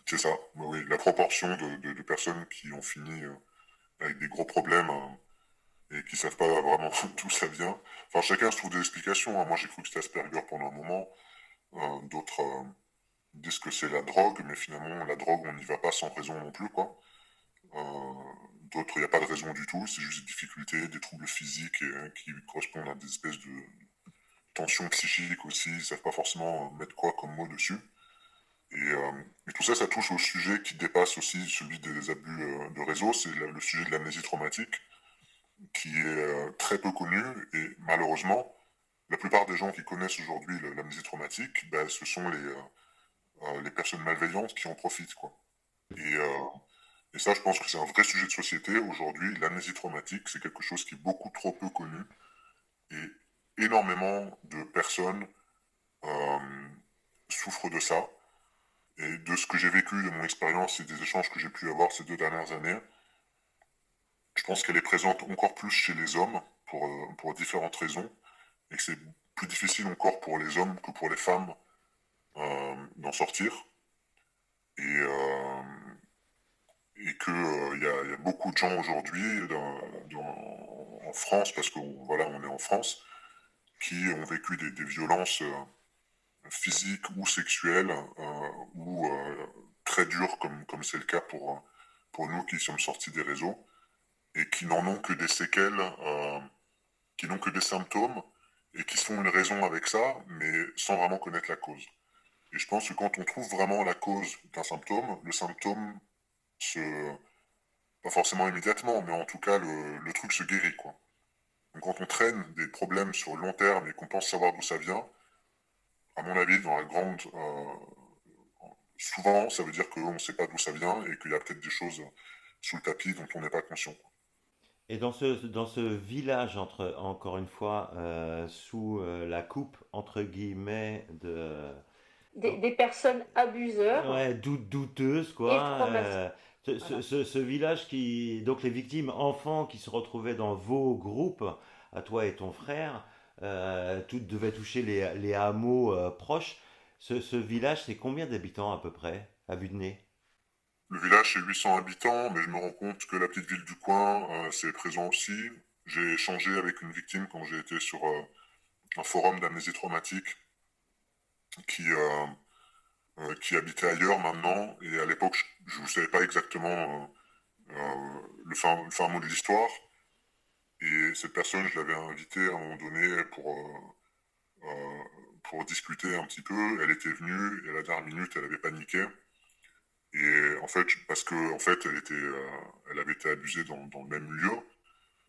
c'est ça. Oui, la proportion de personnes qui ont fini avec des gros problèmes et qui savent pas vraiment d'où ça vient. Enfin, chacun se trouve des explications, hein. Moi, j'ai cru que c'était Asperger pendant un moment. D'autres disent que c'est la drogue, mais finalement, la drogue, on n'y va pas sans raison non plus, quoi. Euh, D'autres, il n'y a pas de raison du tout. C'est juste des difficultés, des troubles physiques qui correspondent à des espèces de tensions psychiques aussi. Ils savent pas forcément mettre quoi comme mot dessus. Et tout ça, ça touche au sujet qui dépasse aussi celui des abus de réseau. C'est le sujet de l'amnésie traumatique, qui est très peu connu. Et malheureusement, la plupart des gens qui connaissent aujourd'hui l'amnésie traumatique, ben, ce sont les personnes malveillantes qui en profitent, quoi. Et, euh, et ça, je pense que c'est un vrai sujet de société. Aujourd'hui, l'amnésie traumatique, c'est quelque chose qui est beaucoup trop peu connu. Et énormément de personnes euh, souffrent de ça. Et de ce que j'ai vécu, de mon expérience et des échanges que j'ai pu avoir ces 2 dernières années, je pense qu'elle est présente encore plus chez les hommes pour différentes raisons. Et que c'est plus difficile encore pour les hommes que pour les femmes d'en sortir. Et, euh, et que il y a beaucoup de gens aujourd'hui en France, parce que voilà, on est en France, qui ont vécu des violences physiques ou sexuelles ou très dures, comme c'est le cas pour nous qui sommes sortis des réseaux, et qui n'en ont que des séquelles, qui n'ont que des symptômes, et qui se font une raison avec ça, mais sans vraiment connaître la cause. Et je pense que quand on trouve vraiment la cause d'un symptôme, le symptôme se, pas forcément immédiatement, mais en tout cas, le truc se guérit, quoi. Donc quand on traîne des problèmes sur le long terme et qu'on pense savoir d'où ça vient, à mon avis, souvent, ça veut dire qu'on ne sait pas d'où ça vient et qu'il y a peut-être des choses sous le tapis dont on n'est pas conscient. Et dans ce village, encore une fois, sous la coupe, entre guillemets, Des personnes abuseurs ouais, douteuses, et quoi. francs-maçons. Voilà. Ce village qui. Donc les victimes enfants qui se retrouvaient dans vos groupes, à toi et ton frère, toutes devaient toucher les hameaux proches. Ce village, c'est combien d'habitants à peu près, à vue de nez? Le village, c'est 800 habitants, mais je me rends compte que la petite ville du coin, c'est présent aussi. J'ai échangé avec une victime quand j'ai été sur un forum d'amnésie traumatique qui, qui habitait ailleurs maintenant. Et à l'époque, je ne savais pas exactement le fin mot de l'histoire. Et cette personne, je l'avais invitée à un moment donné pour discuter un petit peu. Elle était venue et à la dernière minute, elle avait paniqué. Et en fait, parce que en fait, elle avait été abusée dans le même lieu.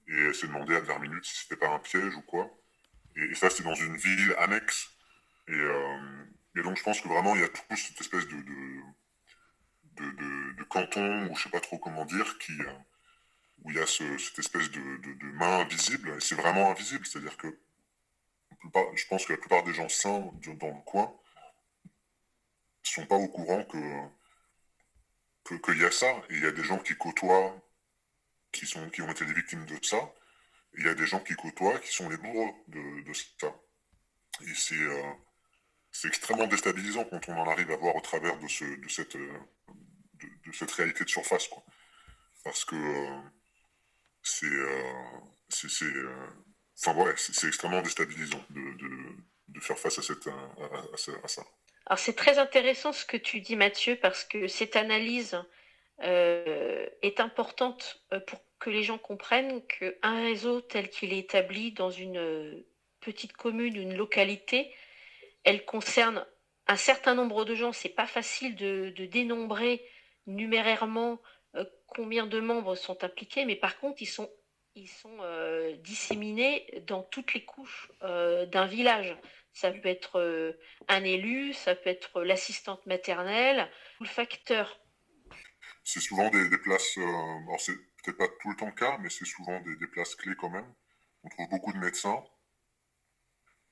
Et elle s'est demandé à la dernière minute si c'était pas un piège ou quoi. Et ça, c'est dans une ville annexe. Et donc, je pense que vraiment, il y a tout cette espèce de canton, ou je sais pas trop comment dire, où il y a cette espèce de main invisible. Et c'est vraiment invisible. C'est-à-dire que je pense que la plupart des gens sains dans le coin sont pas au courant qu'il y a ça. Et il y a des gens qui côtoient, qui ont été des victimes de ça. Et il y a des gens qui côtoient, qui sont les bourreaux de ça. Et c'est extrêmement déstabilisant quand on en arrive à voir au travers de cette réalité de surface, quoi. Parce que c'est, c'est, enfin ouais, c'est extrêmement déstabilisant de faire face à à ça. Alors c'est très intéressant ce que tu dis Mathieu parce que cette analyse est importante pour que les gens comprennent qu'un réseau tel qu'il est établi dans une petite commune, une localité, elle concerne un certain nombre de gens. C'est pas facile de dénombrer numérairement combien de membres sont impliqués, mais par contre, ils sont disséminés dans toutes les couches d'un village. Ça peut être un élu, ça peut être l'assistante maternelle, ou le facteur. C'est souvent des places, alors c'est peut-être pas tout le temps le cas, mais c'est souvent des places clés quand même. On trouve beaucoup de médecins.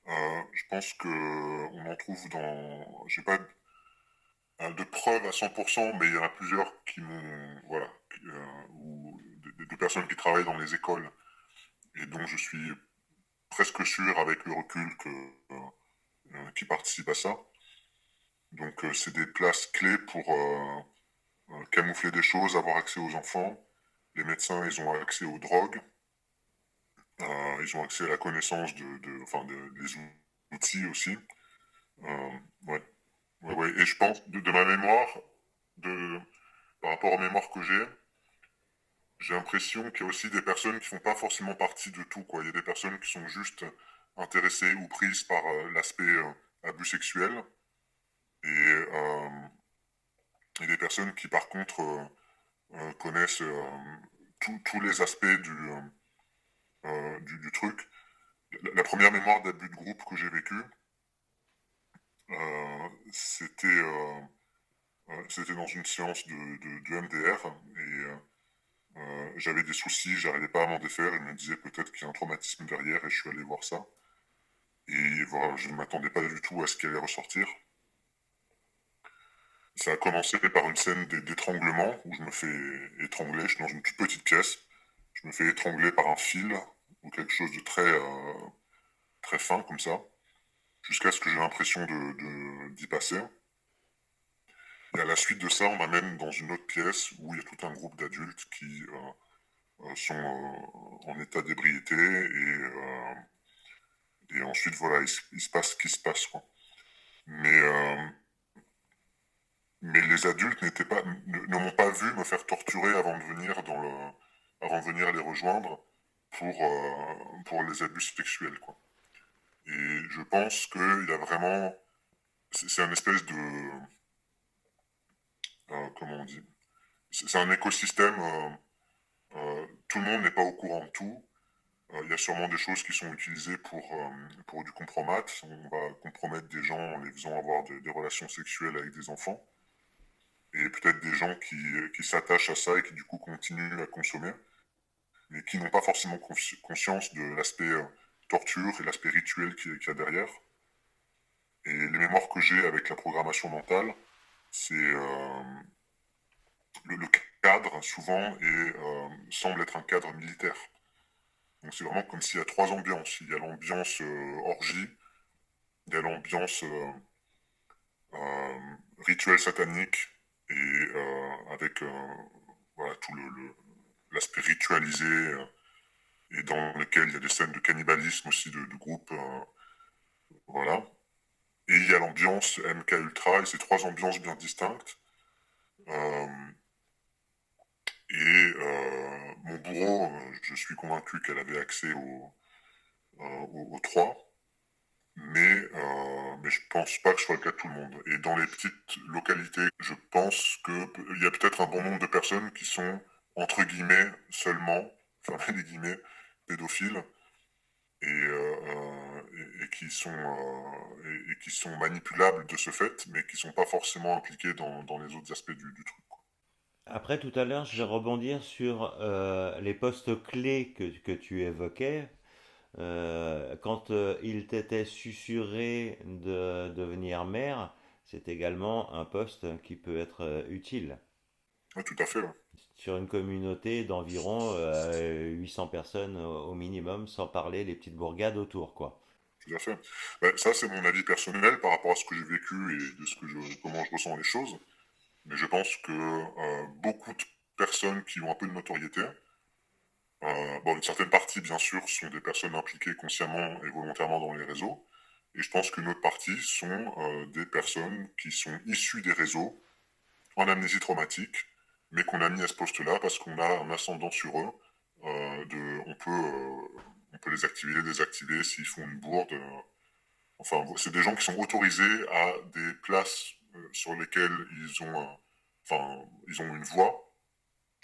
Je pense que on en trouve dans, j'ai pas de preuves à 100%, mais il y en a plusieurs qui m'ont, voilà, ou des personnes qui travaillent dans les écoles et dont je suis presque sûr avec le recul qui participent à ça. Donc c'est des places clés pour camoufler des choses, avoir accès aux enfants. Les médecins, ils ont accès aux drogues. Ils ont accès à la connaissance des outils aussi. Euh, ouais. Ouais. Et je pense, de ma mémoire, de, par rapport aux mémoires que j'ai l'impression qu'il y a aussi des personnes qui font pas forcément partie de tout, quoi. Il y a des personnes qui sont juste intéressées ou prises par l'aspect abus sexuel. Et, et des personnes qui, par contre, connaissent tous les aspects du truc. La première mémoire d'abus de groupe que j'ai vécue, c'était dans une séance de MDR et j'avais des soucis, j'arrivais pas à m'en défaire. Je me disais peut-être qu'il y a un traumatisme derrière et je suis allé voir ça. Et voilà, je ne m'attendais pas du tout à ce qui allait ressortir. Ça a commencé par une scène d'étranglement où je me fais étrangler. Je suis dans une toute petite pièce. Je me fais étrangler par un fil ou quelque chose de très fin comme ça, jusqu'à ce que j'ai l'impression d'y passer. Et à la suite de ça, on m'amène dans une autre pièce où il y a tout un groupe d'adultes qui sont en état d'ébriété et ensuite voilà, il se passe ce qui se passe, quoi. Mais, euh, mais les adultes ne m'ont pas vu me faire torturer avant de venir avant de venir les rejoindre pour les abus sexuels, quoi. Et je pense qu'il y a vraiment, c'est un espèce de, comment on dit, c'est un écosystème. Tout le monde n'est pas au courant de tout. Il y a sûrement des choses qui sont utilisées pour du compromat. On va compromettre des gens en les faisant avoir des relations sexuelles avec des enfants. Et peut-être des gens qui s'attachent à ça et qui du coup continuent à consommer, mais qui n'ont pas forcément conscience de l'aspect torture et l'aspect rituel qu'il y a derrière. Et les mémoires que j'ai avec la programmation mentale, c'est le cadre souvent semble être un cadre militaire. Donc c'est vraiment comme s'il y a trois ambiances. Il y a l'ambiance orgie, il y a l'ambiance euh, rituel satanique et avec voilà, tout l'aspect ritualisé et dans lequel il y a des scènes de cannibalisme aussi de groupe. Voilà. Et il y a l'ambiance MK Ultra et ces trois ambiances bien distinctes. Euh, mon bourreau, je suis convaincu qu'elle avait accès aux trois. Mais je pense pas que ce soit le cas de tout le monde. Et dans les petites localités, je pense qu'il y a peut-être un bon nombre de personnes qui sont, entre guillemets, seulement, enfin des guillemets, pédophiles, et qui sont manipulables de ce fait, mais qui sont pas forcément impliqués dans les autres aspects du truc, quoi. Après, tout à l'heure, je vais rebondir sur les postes clés que tu évoquais. Quand il t'était susurré de devenir maire, c'est également un poste qui peut être utile Ouais, tout à fait, ouais. sur une communauté d'environ 800 personnes au minimum, sans parler les petites bourgades autour, quoi. Tout à fait. Ben, ça, c'est mon avis personnel par rapport à ce que j'ai vécu et de comment je ressens les choses. Mais je pense que beaucoup de personnes qui ont un peu de notoriété, bon, une certaine partie, bien sûr, sont des personnes impliquées consciemment et volontairement dans les réseaux. Et je pense qu'une autre partie sont des personnes qui sont issues des réseaux en amnésie traumatique mais qu'on a mis à ce poste-là parce qu'on a un ascendant sur eux. On peut les activer, les désactiver s'ils font une bourde. Enfin, c'est des gens qui sont autorisés à des places sur lesquelles ils ont une voix,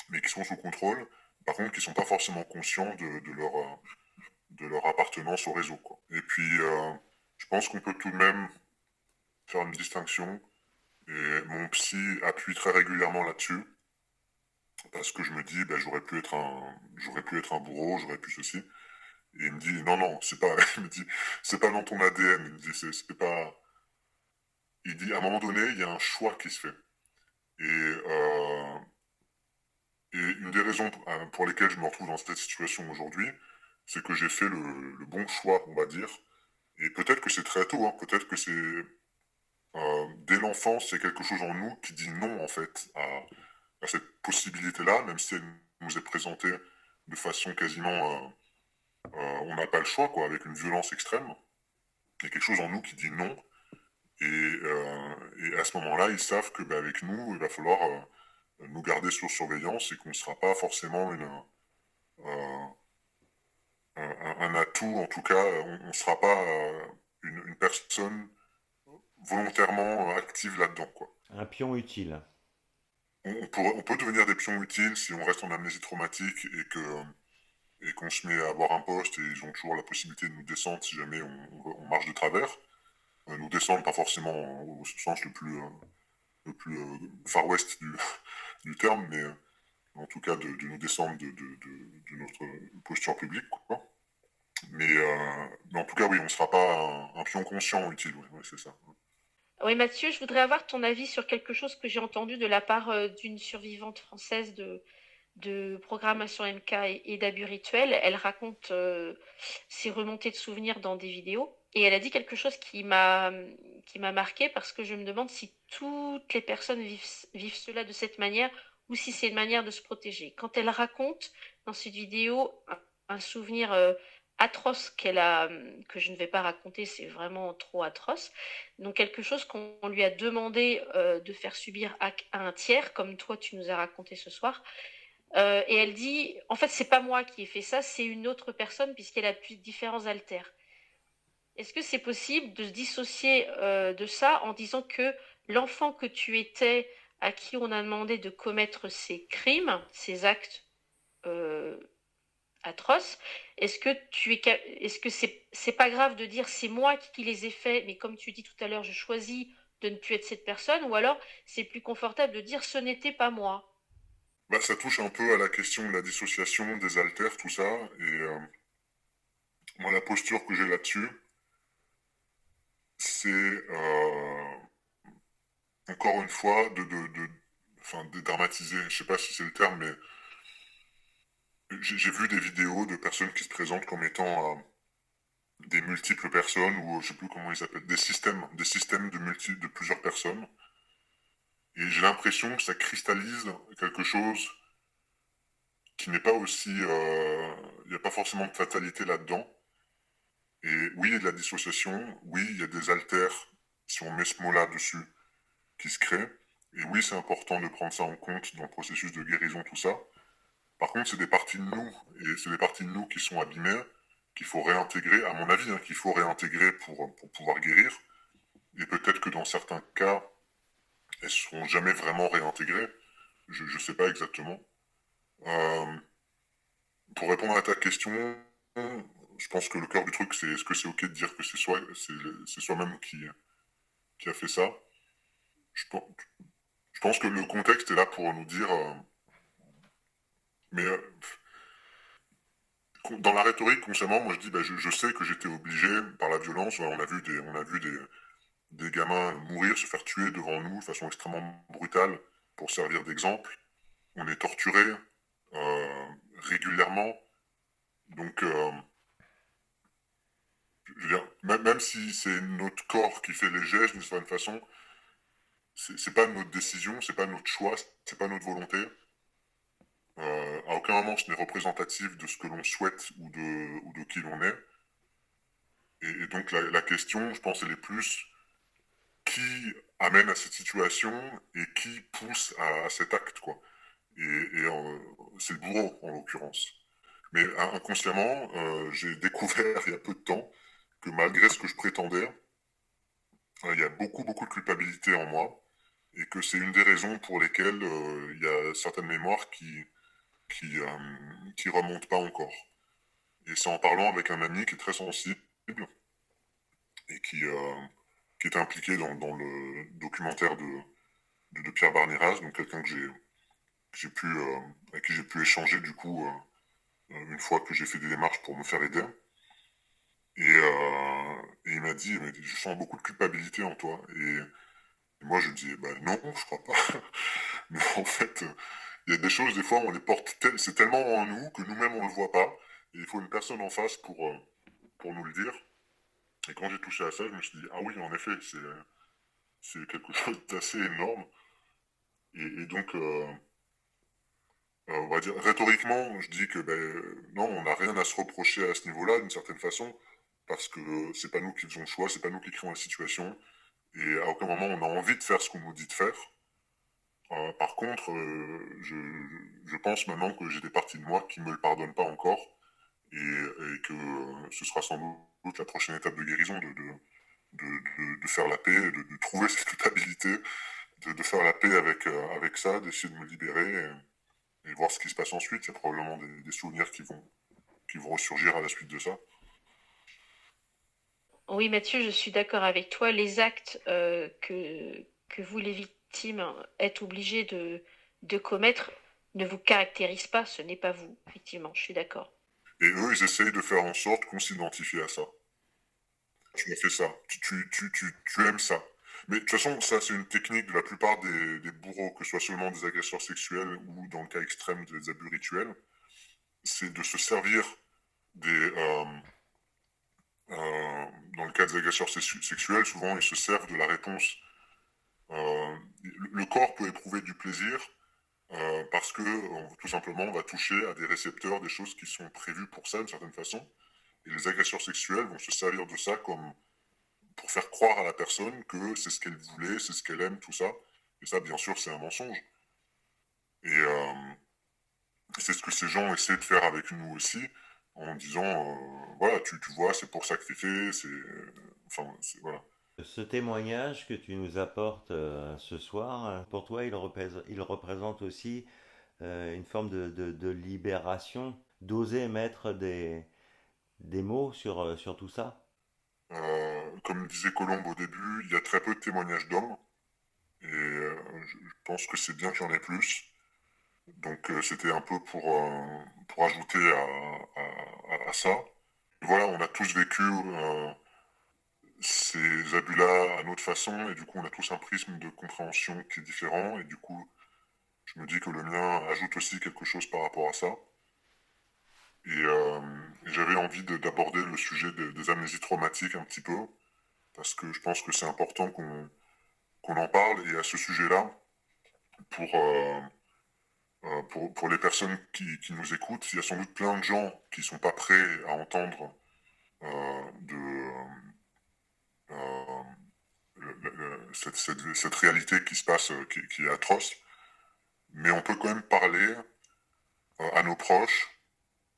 mais qui sont sous contrôle. Par contre, qui sont pas forcément conscients de leur appartenance au réseau, quoi. Et puis, je pense qu'on peut tout de même faire une distinction. Et mon psy appuie très régulièrement là-dessus. Parce que je me dis, ben, j'aurais pu être un bourreau, j'aurais pu ceci. Et il me dit, non, non, c'est pas, il me dit, c'est pas dans ton ADN. Il me dit, c'est pas, il dit, à un moment donné, il y a un choix qui se fait. Et, euh, et une des raisons pour lesquelles je me retrouve dans cette situation aujourd'hui, c'est que j'ai fait le bon choix, on va dire. Et peut-être que c'est très tôt, hein, peut-être que c'est dès l'enfance, c'est quelque chose en nous qui dit non, en fait, à cette possibilité-là, même si elle nous est présentée de façon quasiment... on n'a pas le choix, quoi, avec une violence extrême. Il y a quelque chose en nous qui dit non. Et à ce moment-là, ils savent que bah, avec nous, il va falloir nous garder sous surveillance et qu'on ne sera pas forcément euh, un atout, en tout cas, on ne sera pas une personne volontairement active là-dedans, quoi. Un pion utile. On peut devenir des pions utiles si on reste en amnésie traumatique et qu'on se met à avoir un poste et ils ont toujours la possibilité de nous descendre si jamais on marche de travers. Nous descendre, pas forcément au sens le plus far west du terme, mais en tout cas de nous descendre de notre posture publique, quoi. Mais en tout cas, oui, on ne sera pas un pion conscient utile, ouais, c'est ça. Oui, Mathieu, je voudrais avoir ton avis sur quelque chose que j'ai entendu de la part d'une survivante française de programmation MK et d'abus rituels. Elle raconte ses remontées de souvenirs dans des vidéos. Et elle a dit quelque chose qui m'a marqué parce que je me demande si toutes les personnes vivent cela de cette manière ou si c'est une manière de se protéger. Quand elle raconte dans cette vidéo un souvenir atroce que je ne vais pas raconter, c'est vraiment trop atroce. Donc quelque chose qu'on lui a demandé de faire subir à un tiers, comme toi tu nous as raconté ce soir. Et elle dit, en fait, c'est pas moi qui ai fait ça, c'est une autre personne puisqu'elle a différents alters. Est-ce que c'est possible de se dissocier de ça en disant que l'enfant que tu étais, à qui on a demandé de commettre ces crimes, ces actes atroces, est-ce que c'est pas grave de dire c'est moi qui les ai faits, mais comme tu dis tout à l'heure, je choisis de ne plus être cette personne, ou alors c'est plus confortable de dire ce n'était pas moi. Bah, ça touche un peu à la question de la dissociation, des alters, tout ça. Et moi, la posture que j'ai là-dessus, c'est encore une fois enfin, dédramatiser. Je sais pas si c'est le terme, mais j'ai vu des vidéos de personnes qui se présentent comme étant des multiples personnes, ou je sais plus comment ils appellent, des systèmes de plusieurs personnes. Et j'ai l'impression que ça cristallise quelque chose qui n'est pas aussi... Il n'y a pas forcément de fatalité là-dedans. Et oui, il y a de la dissociation, oui, il y a des alters, si on met ce mot-là dessus, qui se créent. Et oui, c'est important de prendre ça en compte dans le processus de guérison, tout ça. Par contre, c'est des parties de nous, et c'est des parties de nous qui sont abîmées, qu'il faut réintégrer, à mon avis, hein, qu'il faut réintégrer pour pouvoir guérir. Et peut-être que dans certains cas, elles ne seront jamais vraiment réintégrées. Je ne sais pas exactement. Euh, pour répondre à ta question, je pense que le cœur du truc, c'est est-ce que c'est ok de dire que c'est soi-même qui a fait ça. Je pense, je pense que le contexte est là pour nous dire... mais dans la rhétorique, consciemment, moi je dis, bah, je sais que j'étais obligé par la violence. Ouais, on a vu des gamins mourir, se faire tuer devant nous de façon extrêmement brutale pour servir d'exemple. On est torturé régulièrement. Donc, je veux dire, même si c'est notre corps qui fait les gestes d'une certaine façon, c'est pas notre décision, c'est pas notre choix, c'est pas notre volonté. À aucun moment ce n'est représentatif de ce que l'on souhaite ou de qui l'on est. Et donc la question, je pense, elle est plus qui amène à cette situation et qui pousse à cet acte, quoi. c'est le bourreau en l'occurrence. Mais inconsciemment, j'ai découvert il y a peu de temps que malgré ce que je prétendais, il y a beaucoup beaucoup de culpabilité en moi et que c'est une des raisons pour lesquelles il y a certaines mémoires qui remontent pas encore. Et c'est en parlant avec un ami qui est très sensible et qui est impliqué dans le documentaire de Pierre Barniraz, donc quelqu'un avec qui j'ai pu échanger du coup une fois que j'ai fait des démarches pour me faire aider. Et il m'a dit, je sens beaucoup de culpabilité en toi. Et moi je dis, bah non, je crois pas. Mais en fait, il y a des choses, des fois, on les porte, c'est tellement en nous que nous-mêmes on le voit pas. Et il faut une personne en face pour nous le dire. Et quand j'ai touché à ça, je me suis dit, ah oui, en effet, c'est quelque chose d'assez énorme. Et donc, on va dire, rhétoriquement, je dis que non, on n'a rien à se reprocher à ce niveau-là, d'une certaine façon, parce que c'est pas nous qui faisons le choix, c'est pas nous qui créons la situation, et à aucun moment on a envie de faire ce qu'on nous dit de faire. Par contre, je pense maintenant que j'ai des parties de moi qui me le pardonnent pas encore, et que ce sera sans doute la prochaine étape de guérison, de faire la paix, de trouver cette culpabilité, de faire la paix avec ça, d'essayer de me libérer. Et voir ce qui se passe ensuite. Il y a probablement des souvenirs qui vont ressurgir à la suite de ça. Oui, Mathieu, je suis d'accord avec toi. Les actes que vous, les victimes, êtes obligés de commettre ne vous caractérisent pas, ce n'est pas vous. Effectivement, je suis d'accord. Et eux, ils essayent de faire en sorte qu'on s'identifie à ça. Tu as fait ça, tu aimes ça. Mais de toute façon, ça, c'est une technique de la plupart des bourreaux, que ce soit seulement des agresseurs sexuels ou dans le cas extrême des abus rituels. C'est de se servir des... dans le cas des agresseurs sexuels, souvent, ils se servent de la réponse. Le corps peut éprouver du plaisir parce que, tout simplement, on va toucher à des récepteurs, des choses qui sont prévues pour ça, d'une certaine façon. Et les agresseurs sexuels vont se servir de ça comme pour faire croire à la personne que c'est ce qu'elle voulait, c'est ce qu'elle aime, tout ça. Et ça, bien sûr, c'est un mensonge. Et c'est ce que ces gens essaient de faire avec nous aussi, en disant, voilà, tu vois, c'est pour ça que c'est fait, voilà. Ce témoignage que tu nous apportes ce soir, pour toi, il représente aussi une forme de libération, d'oser mettre des mots sur tout ça. Comme disait Colombe au début, il y a très peu de témoignages d'hommes, et je pense que c'est bien qu'il y en ait plus. Donc c'était un peu pour ajouter à ça. Et voilà, on a tous vécu ces abus-là à notre façon, et du coup on a tous un prisme de compréhension qui est différent, et du coup je me dis que le mien ajoute aussi quelque chose par rapport à ça. Et j'avais envie d'aborder le sujet des amnésies traumatiques un petit peu, parce que je pense que c'est important qu'on en parle, et à ce sujet-là, pour, euh, pour les personnes qui nous écoutent, il y a sans doute plein de gens qui sont pas prêts à entendre de cette réalité qui se passe, qui est atroce, mais on peut quand même parler à nos proches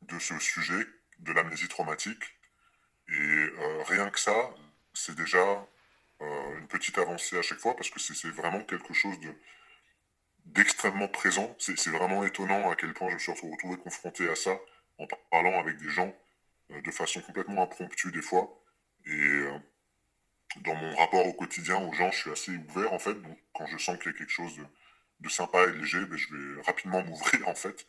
de ce sujet de l'amnésie traumatique, et rien que ça, c'est déjà une petite avancée à chaque fois, parce que c'est vraiment quelque chose d'extrêmement présent. C'est vraiment étonnant à quel point je me suis retrouvé confronté à ça en parlant avec des gens de façon complètement impromptue des fois. Et dans mon rapport au quotidien aux gens, je suis assez ouvert en fait. Donc quand je sens qu'il y a quelque chose de sympa et de léger, je vais rapidement m'ouvrir en fait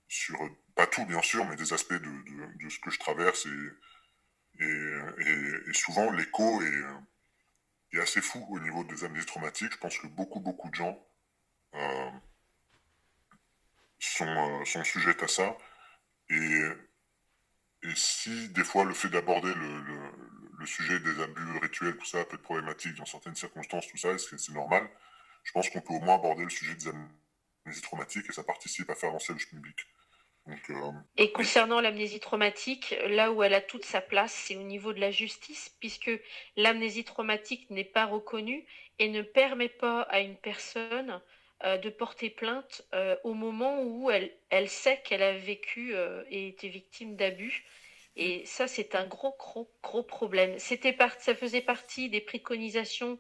sur, pas tout bien sûr, mais des aspects de ce que je traverse. Et souvent l'écho est assez fou au niveau des amnésies traumatiques. Je pense que beaucoup de gens euh, sont sujettes à ça. Et, et si des fois le fait d'aborder le sujet des abus rituels, tout ça peut être problématique dans certaines circonstances, tout ça, c'est normal, je pense qu'on peut au moins aborder le sujet des amnésies traumatiques, et ça participe à faire avancer le public. Donc, Et concernant l'amnésie traumatique, là où elle a toute sa place, c'est au niveau de la justice, puisque l'amnésie traumatique n'est pas reconnue et ne permet pas à une personne de porter plainte au moment où elle sait qu'elle a vécu et été victime d'abus. Et ça, c'est un gros, gros, gros problème. Ça faisait partie des préconisations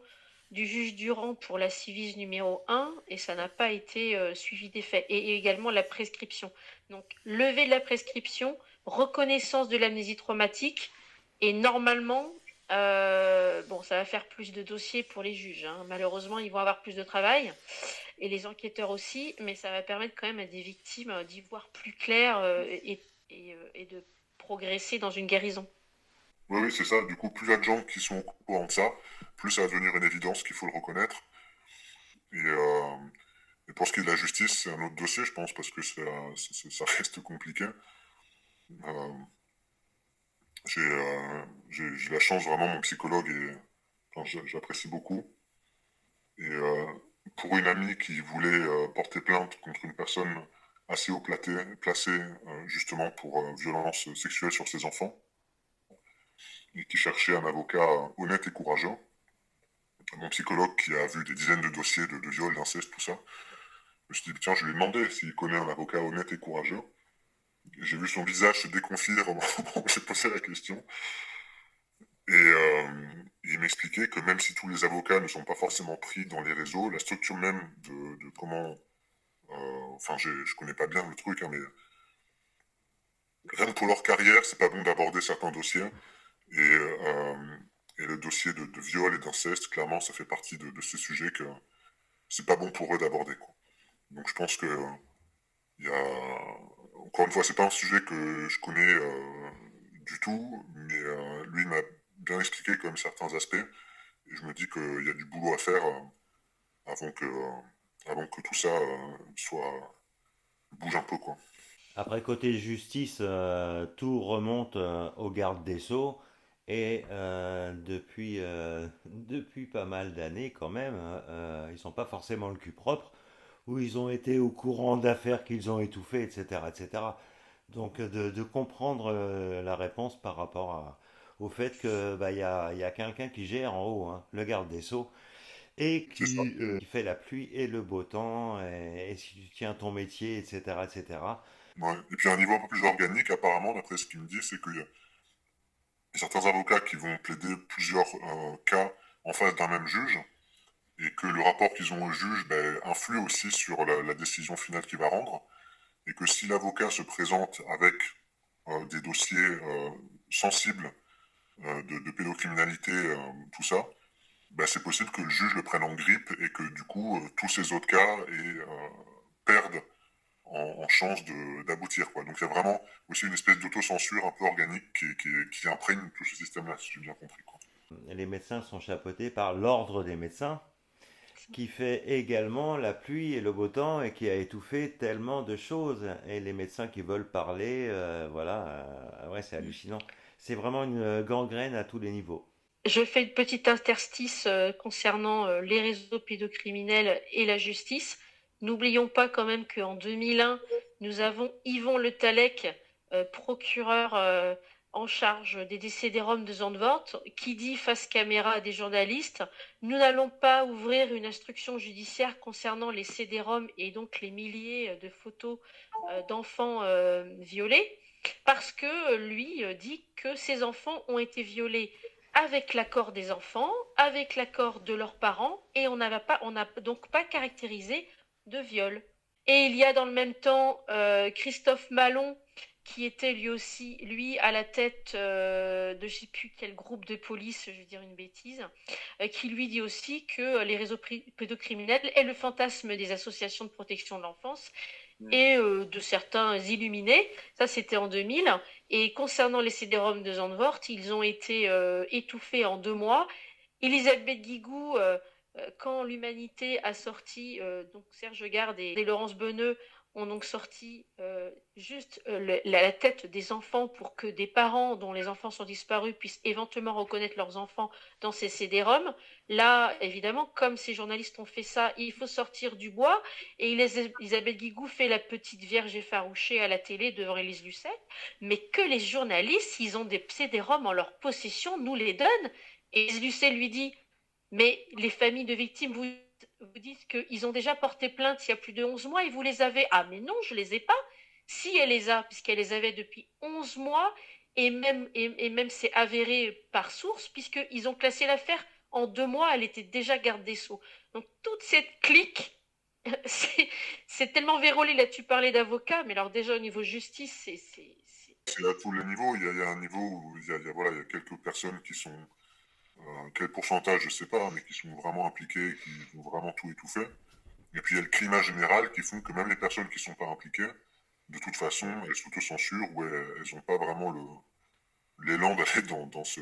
du juge Durand pour la Civis numéro 1 et ça n'a pas été suivi des faits. Et également la prescription. Donc, levée de la prescription, reconnaissance de l'amnésie traumatique et normalement, bon, ça va faire plus de dossiers pour les juges. Hein. Malheureusement, ils vont avoir plus de travail et les enquêteurs aussi, mais ça va permettre quand même à des victimes d'y voir plus clair et de progresser dans une guérison. Oui, oui, c'est ça. Du coup, plus il y a de gens qui sont au courant de ça, plus ça va devenir une évidence qu'il faut le reconnaître. Et pour ce qui est de la justice, c'est un autre dossier, je pense, parce que ça reste compliqué. Euh, j'ai la chance, vraiment, mon psychologue, j'apprécie beaucoup. Et pour une amie qui voulait porter plainte contre une personne assez haut placée justement pour violence sexuelle sur ses enfants, et qui cherchait un avocat honnête et courageux, mon psychologue qui a vu des dizaines de dossiers de viol, d'inceste, tout ça, je me suis dit, tiens, je lui ai demandé s'il connaît un avocat honnête et courageux. Et j'ai vu son visage se déconfire au moment où j'ai posé la question. Et il m'expliquait que même si tous les avocats ne sont pas forcément pris dans les réseaux, la structure même de comment... enfin, je connais pas bien le truc, hein, mais rien que pour leur carrière, c'est pas bon d'aborder certains dossiers. Et le dossier de viol et d'inceste, clairement, ça fait partie de ces sujets que c'est pas bon pour eux d'aborder, quoi. Donc je pense que il y a... Encore une fois, c'est pas un sujet que je connais du tout, mais lui m'a bien expliqué quand même certains aspects. Et je me dis qu'il y a du boulot à faire avant que, avant que tout ça bouge un peu, quoi. Après, côté justice, tout remonte au garde des Sceaux. Et depuis pas mal d'années, quand même, ils sont pas forcément le cul propre, où ils ont été au courant d'affaires qu'ils ont étouffées, etc., etc. Donc, de comprendre la réponse par rapport au fait que bah, y a quelqu'un qui gère en haut, hein, le garde des Sceaux, et C'est ça. qui fait la pluie et le beau temps, et si tu tiens ton métier, etc., etc. Ouais. Et puis à un niveau un peu plus organique, apparemment, d'après ce qu'il me dit, c'est qu'il y a certains avocats qui vont plaider plusieurs cas en face d'un même juge, et que le rapport qu'ils ont au juge ben, influe aussi sur la décision finale qu'il va rendre, et que si l'avocat se présente avec des dossiers sensibles de pédocriminalité, tout ça, ben, c'est possible que le juge le prenne en grippe et que du coup tous ces autres cas perdent en chance d'aboutir, quoi. Donc il y a vraiment aussi une espèce d'autocensure un peu organique qui imprègne tout ce système-là, si j'ai bien compris, quoi. Les médecins sont chapeautés par l'ordre des médecins, qui fait également la pluie et le beau temps et qui a étouffé tellement de choses. Et les médecins qui veulent parler, voilà, ouais, c'est hallucinant. C'est vraiment une gangrène à tous les niveaux. Je fais une petite interstice concernant les réseaux pédocriminels et la justice. N'oublions pas quand même qu'en 2001, nous avons Yvon Le Tallec, procureur en charge des CD-ROM de Zandvoort, qui dit face caméra à des journalistes, nous n'allons pas ouvrir une instruction judiciaire concernant les CD-ROM et donc les milliers de photos d'enfants violés, parce que lui dit que ces enfants ont été violés avec l'accord des enfants, avec l'accord de leurs parents, et on n'a donc pas caractérisé de viol. Et il y a dans le même temps Christophe Malon, qui était lui aussi, lui, à la tête de je ne sais plus quel groupe de police, je vais dire une bêtise, qui lui dit aussi que les réseaux pédocriminels est le fantasme des associations de protection de l'enfance et de certains illuminés. Ça, c'était en 2000. Et concernant les CD-ROM de Zandvoort, ils ont été étouffés en 2 mois. Elisabeth Guigou, quand l'Humanité a sorti, donc Serge Garde et Laurence Beneux ont donc sorti juste la tête des enfants pour que des parents dont les enfants sont disparus puissent éventuellement reconnaître leurs enfants dans ces CD-ROM. Là, évidemment, comme ces journalistes ont fait ça, il faut sortir du bois. Et Isabelle Guigou fait la petite vierge effarouchée à la télé devant Élise Lucet. Mais que les journalistes, ils ont des CD-ROM en leur possession, nous les donnent. Et Élise Lucet lui dit, mais les familles de victimes vous dites qu'ils ont déjà porté plainte il y a plus de 11 mois et vous les avez. Ah, mais non, je les ai pas. Si elle les a, puisqu'elle les avait depuis 11 mois, et même c'est avéré par source, puisqu'ils ont classé l'affaire en 2 mois, elle était déjà garde des Sceaux. Donc toute cette clique, c'est, c'est tellement vérolé. Là, tu parlais d'avocat, mais alors déjà au niveau justice, C'est à tous les niveaux. Il y a un niveau où voilà, il y a quelques personnes qui sont, quel pourcentage, je sais pas, mais qui sont vraiment impliquées, qui ont vraiment tout et tout fait. Et puis il y a le climat général qui font que même les personnes qui sont pas impliquées, de toute façon, elles s'autocensurent ou elles ont pas vraiment l'élan d'aller dans ce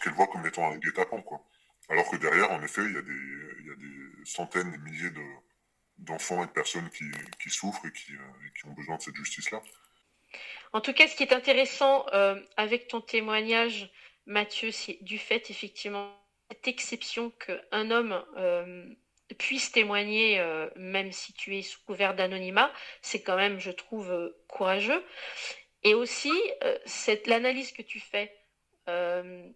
qu'elles voient comme étant un guet-apens, quoi. Alors que derrière, en effet, il y a des centaines, des milliers d'enfants et de personnes qui souffrent et qui ont besoin de cette justice-là. En tout cas, ce qui est intéressant avec ton témoignage, Mathieu, c'est du fait effectivement cette exception qu'un homme puisse témoigner, même si tu es sous couvert d'anonymat, c'est quand même, je trouve, courageux. Et aussi, l'analyse que tu fais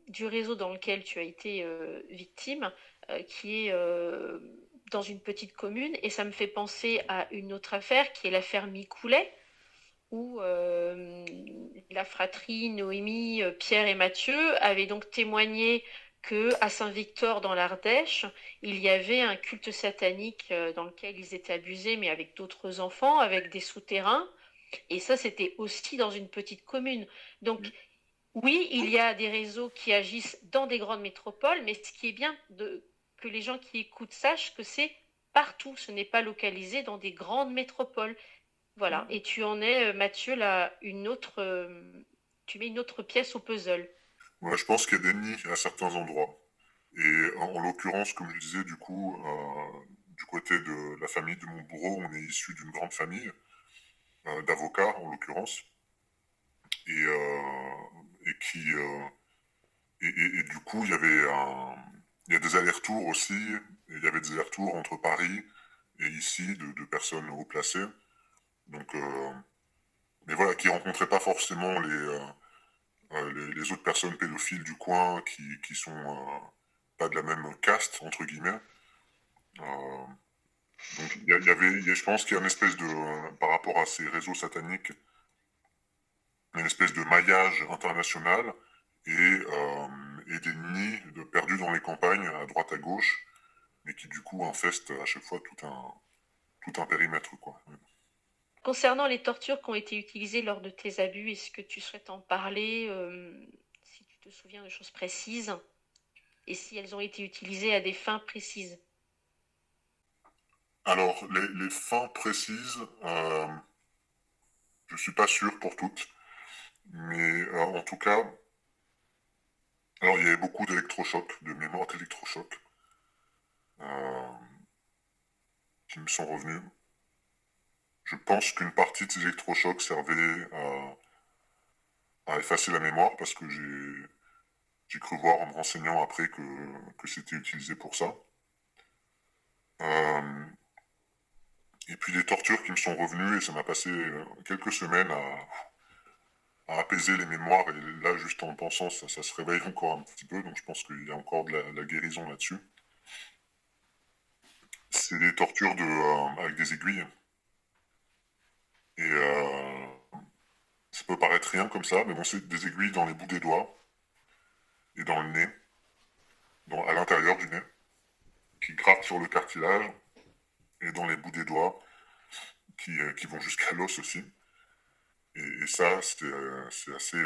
du réseau dans lequel tu as été victime, qui est dans une petite commune, et ça me fait penser à une autre affaire qui est l'affaire Micoulet, où la fratrie Noémie, Pierre et Mathieu avaient donc témoigné que à Saint-Victor dans l'Ardèche, il y avait un culte satanique dans lequel ils étaient abusés, mais avec d'autres enfants, avec des souterrains. Et ça, c'était aussi dans une petite commune. Donc, oui, il y a des réseaux qui agissent dans des grandes métropoles, mais ce qui est bien que les gens qui écoutent sachent que c'est partout, ce n'est pas localisé dans des grandes métropoles. Voilà, et tu en es, Mathieu, là, tu mets une autre pièce au puzzle. Ouais, je pense qu'il y a des nids à certains endroits. Et en l'occurrence, comme je disais, du coup, du côté de la famille de mon bourreau, on est issu d'une grande famille d'avocats, en l'occurrence, et qui et du coup, il y a des allers-retours aussi. Et il y avait des allers-retours entre Paris et ici de personnes haut placées. Donc, mais voilà, qui rencontraient pas forcément les autres personnes pédophiles du coin qui sont pas de la même caste, entre guillemets. Euh, donc je pense qu'il y a une espèce par rapport à ces réseaux sataniques, une espèce de maillage international et des nids perdus dans les campagnes, à droite à gauche, mais qui du coup infestent à chaque fois tout un périmètre, quoi. Concernant les tortures qui ont été utilisées lors de tes abus, est-ce que tu souhaites en parler, si tu te souviens de choses précises, et si elles ont été utilisées à des fins précises? Alors, les fins précises, je suis pas sûr pour toutes, mais en tout cas, alors il y avait beaucoup d'électrochocs, de mémoires d'électrochocs, euh, qui me sont revenus. Je pense qu'une partie de ces électrochocs servait à effacer la mémoire parce que j'ai cru voir en me renseignant après que c'était utilisé pour ça. Euh, et puis les tortures qui me sont revenues et ça m'a passé quelques semaines à apaiser les mémoires et là juste en pensant ça se réveille encore un petit peu donc je pense qu'il y a encore de la guérison là-dessus. C'est des tortures avec des aiguilles et ça peut paraître rien comme ça mais bon c'est des aiguilles dans les bouts des doigts et dans le nez, à l'intérieur du nez, qui grattent sur le cartilage et dans les bouts des doigts qui vont jusqu'à l'os aussi. Et ça, c'est assez.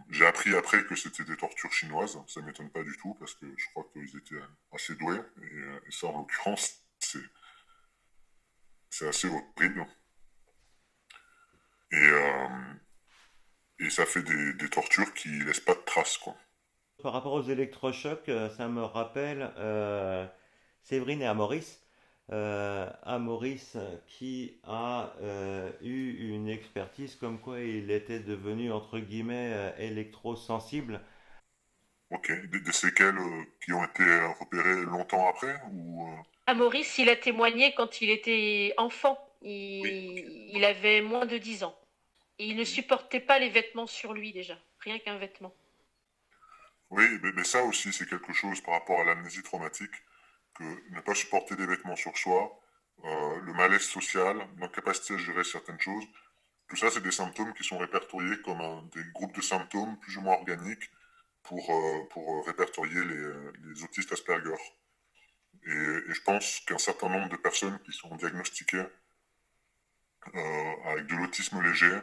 J'ai appris après que c'était des tortures chinoises. Ça m'étonne pas du tout parce que je crois qu'ils étaient assez doués. Et ça, en l'occurrence, c'est assez horrible. Et, euh, et ça fait des tortures qui laissent pas de traces, quoi. Par rapport aux électrochocs, ça me rappelle Séverine et Amoris. Amoris qui a eu une expertise comme quoi il était devenu entre guillemets électrosensible. Ok, des séquelles qui ont été repérées longtemps après ou Ah, Maurice, il a témoigné quand il était enfant. Oui, Il avait moins de 10 ans. Et il ne supportait pas les vêtements sur lui déjà. Rien qu'un vêtement. oui, mais ça aussi c'est quelque chose par rapport à l'amnésie traumatique. que ne pas supporter des vêtements sur soi, le malaise social, l'incapacité à gérer certaines choses, tout ça, c'est des symptômes qui sont répertoriés comme des groupes de symptômes plus ou moins organiques pour répertorier les autistes Asperger. Et je pense qu'un certain nombre de personnes qui sont diagnostiquées avec de l'autisme léger